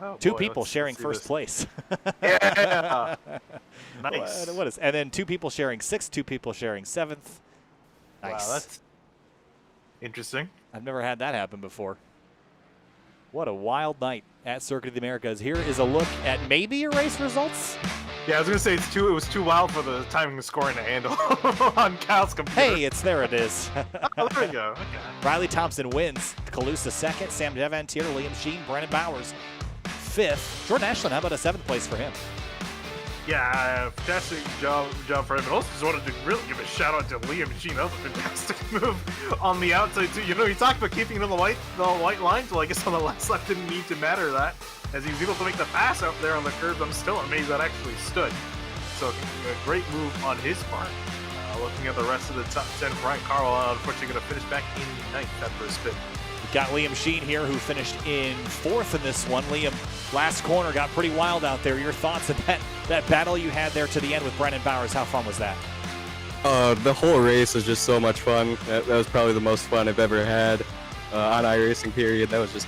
Oh, Two boy, people let's sharing see first this. place. Yeah. Nice. What is? And then 2 people sharing 6th, 2 people sharing 7th. Nice. Wow, that's interesting. I've never had that happen before. What a wild night at Circuit of the Americas. Here is a look at maybe your race results. Yeah, I was gonna say it was too wild for the timing and scoring to handle on Cal's computer. Hey, there it is. Oh, there we go. Okay. Riley Thompson wins. Calusa 2nd, Sam Devantier, Liam Sheen, Brandon Bowers 5th. Jordan Ashland, how about a 7th place for him? Yeah, fantastic job for him. And also just wanted to really give a shout out to Liam Sheen. That was a fantastic move on the outside too. You know, he talked about keeping it on the white lines. Well, I guess on the last lap didn't need to matter that, as he was able to make the pass out there on the curves. I'm still amazed that actually stood. So a great move on his part. Looking at the rest of the top 10, Brian Carl unfortunately going to finish back in 9th after a spin. We've got Liam Sheen here, who finished in 4th in this one. Liam, last corner got pretty wild out there. Your thoughts on that battle you had there to the end with Brandon Bowers? How fun was that? The whole race was just so much fun. That was probably the most fun I've ever had on iRacing, period. That was just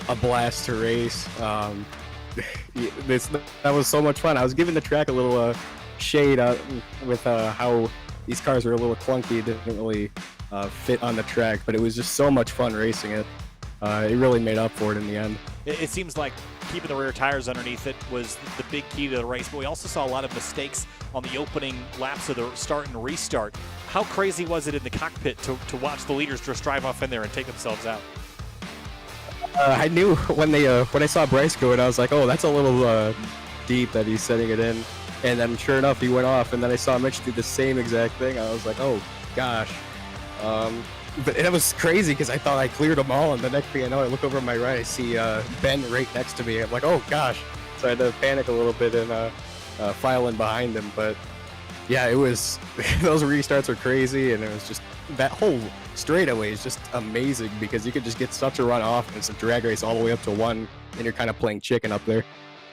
a blast to race. That was so much fun. I was giving the track a little shade with how these cars were a little clunky. It didn't really fit on the track, but it was just so much fun racing it. It really made up for it in the end. It seems like keeping the rear tires underneath it was the big key to the race, but we also saw a lot of mistakes on the opening laps of the start and restart. How crazy was it in the cockpit to watch the leaders just drive off in there and take themselves out? I knew when I saw Bryce go in, I was like, oh, that's a little deep that he's setting it in. And then sure enough, he went off, and then I saw Mitch do the same exact thing. I was like, oh, gosh. But it was crazy because I thought I cleared them all, and the next thing I know, I look over on my right, I see Ben right next to me. I'm like, oh, gosh. So I had to panic a little bit and file in behind him. But, yeah, it was – those restarts were crazy, and it was just – that whole straightaway is just amazing because you could just get such a run off, and it's a drag race all the way up to 1, and you're kind of playing chicken up there.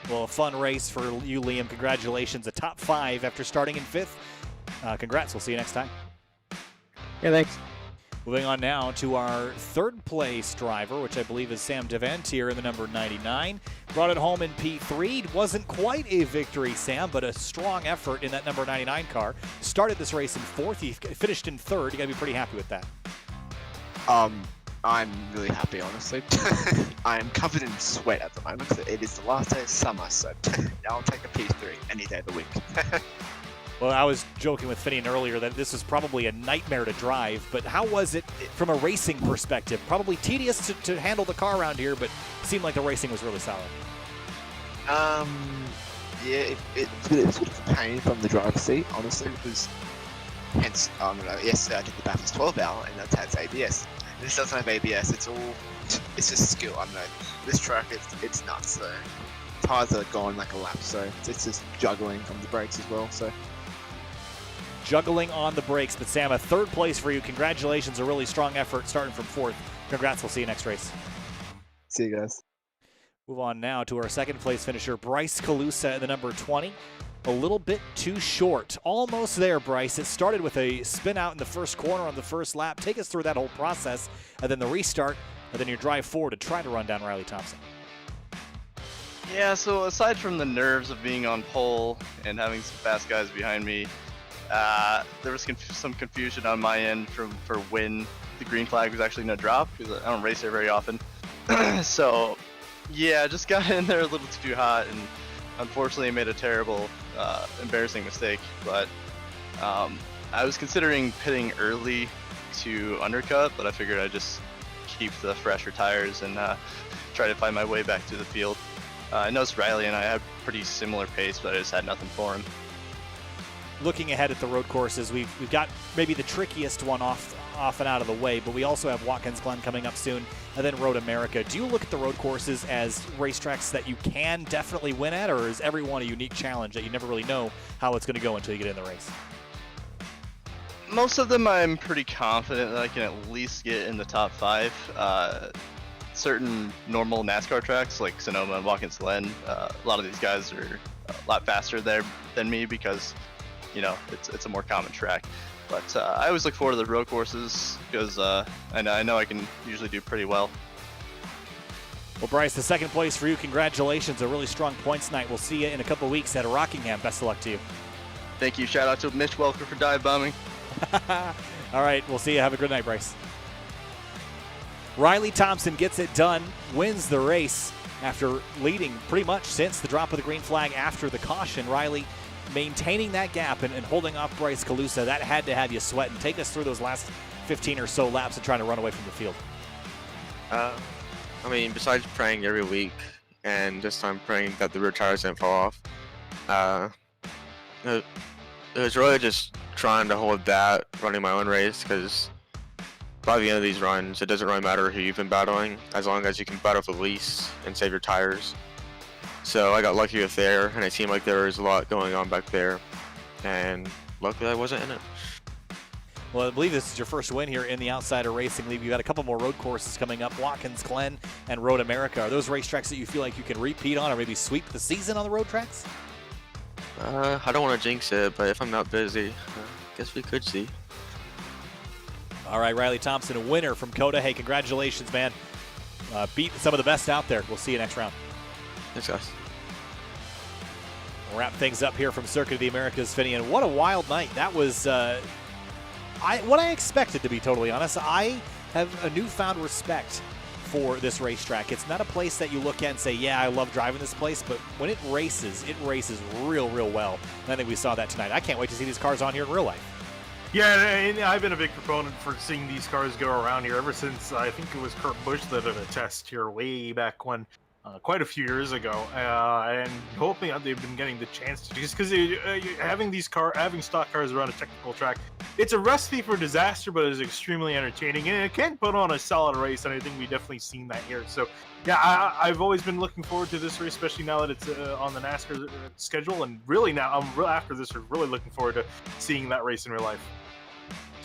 Well, a fun race for you, Liam. Congratulations. A top 5 after starting in 5th. Congrats. We'll see you next time. Yeah, thanks. Moving on now to our 3rd place driver, which I believe is Sam Devantier in the number 99. Brought it home in P3. Wasn't quite a victory, Sam, but a strong effort in that number 99 car. Started this race in 4th. He finished in 3rd. You got to be pretty happy with that. I'm really happy, honestly. I am covered in sweat at the moment. It is the last day of summer, so I'll take a P3 any day of the week. Well, I was joking with Finian earlier that this was probably a nightmare to drive, but how was it from a racing perspective? Probably tedious to handle the car around here, but it seemed like the racing was really solid. Yeah, it's sort of a pain from the driver's seat, honestly, because hence, yesterday I did the Bathurst 12 hour, and that has ABS. This doesn't have ABS, it's just skill. I don't know. This track, it's nuts. So tires are gone like a lap, so it's just juggling from the brakes as well. So juggling on the brakes, but Sam, a 3rd place for you. Congratulations, a really strong effort starting from 4th. Congrats. We'll see you next race. see you guys. Move on now to our 2nd place finisher, Bryce Calusa in the number 20. A little bit too short. Almost there, Bryce. It started with a spin out in the first corner on the first lap. Take us through that whole process, and then the restart, and then your drive forward to try to run down Riley Thompson. Yeah, so aside from the nerves of being on pole and having some fast guys behind me, there was some confusion on my end for when the green flag was actually going to drop, because I don't race there very often. So, yeah, just got in there a little too hot, and unfortunately made a terrible, embarrassing mistake. But I was considering pitting early, to undercut, but I figured I'd just keep the fresher tires and try to find my way back to the field. I noticed Riley and I had pretty similar pace, but I just had nothing for him. Looking ahead at the road courses, we've got maybe the trickiest one off and out of the way, but we also have Watkins Glen coming up soon, and then Road America. Do you look at the road courses as racetracks that you can definitely win at, or is every one a unique challenge that you never really know how it's going to go until you get in the race? Most of them I'm pretty confident that I can at least get in the top 5. Certain normal NASCAR tracks like Sonoma and Watkins Glen, a lot of these guys are a lot faster there than me because, you know, it's a more common track. But I always look forward to the road courses because I know I can usually do pretty well. Well, Bryce, the second place for you. Congratulations. A really strong points night. We'll see you in a couple weeks at Rockingham. Best of luck to you. Thank you. Shout out to Mitch Welker for dive bombing. All right. We'll see you. Have a good night, Bryce. Riley Thompson gets it done, wins the race after leading pretty much since the drop of the green flag after the caution. Riley maintaining that gap and holding off Bryce Calusa. That had to have you sweating. Take us through those last 15 or so laps and trying to run away from the field. I mean, besides praying every week and this time praying that the rear tires didn't fall off, it was really just trying to hold that running my own race, because by the end of these runs, it doesn't really matter who you've been battling as long as you can battle the least and save your tires. So I got lucky with there, and it seemed like there was a lot going on back there, and luckily I wasn't in it. Well, I believe this is your first win here in the Outsider Racing League. You've got a couple more road courses coming up, Watkins Glen and Road America. Are those racetracks that you feel like you can repeat on or maybe sweep the season on the road tracks? I don't want to jinx it, but if I'm not busy, I guess we could see. All right, Riley Thompson, a winner from COTA. Hey, congratulations, man. Beat some of the best out there. We'll see you next round. Thanks, guys. We'll wrap things up here from Circuit of the Americas, Finian. What a wild night. That was what I expected, to be totally honest. I have a newfound respect for this racetrack. It's not a place that you look at and say, yeah, I love driving this place, but when it races real, real well. And I think we saw that tonight. I can't wait to see these cars on here in real life. Yeah, and I've been a big proponent for seeing these cars go around here ever since I think it was Kurt Busch that did a test here way back when, quite a few years ago, and hoping that they've been getting the chance to, just because having stock cars around a technical track, it's a recipe for disaster, but it's extremely entertaining, and it can put on a solid race, and I think we've definitely seen that here. So yeah, I've always been looking forward to this race, especially now that it's on the NASCAR schedule, and really now after this, I'm really looking forward to seeing that race in real life.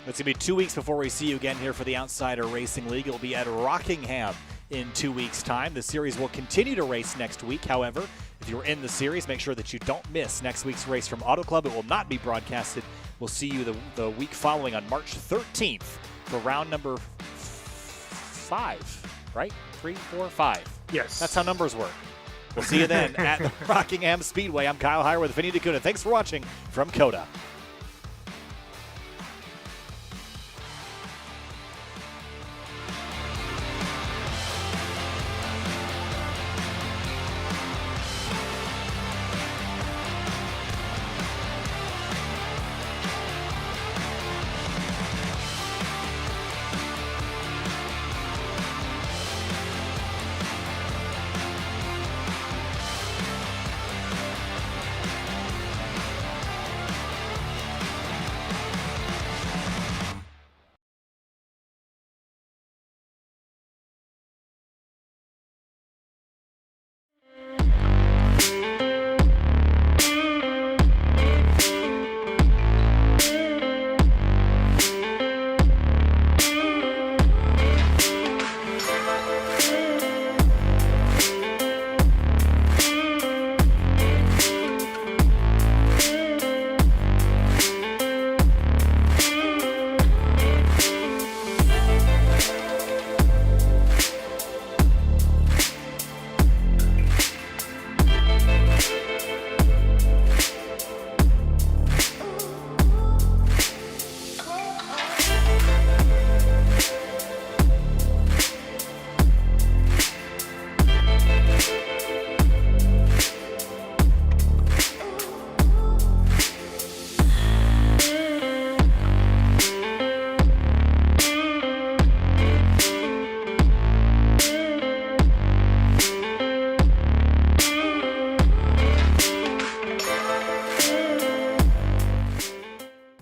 It's going to be 2 weeks before we see you again here for the Outsider Racing League. It'll be at Rockingham in 2 weeks' time. The series will continue to race next week. However, if you're in the series, make sure that you don't miss next week's race from Auto Club. It will not be broadcasted. We'll see you the week following on March 13th for round number 5, right? 3, 4, 5. Yes. That's how numbers work. We'll see you then at Rockingham Speedway. I'm Kyle Heyer with Vinny DeCuna. Thanks for watching from COTA.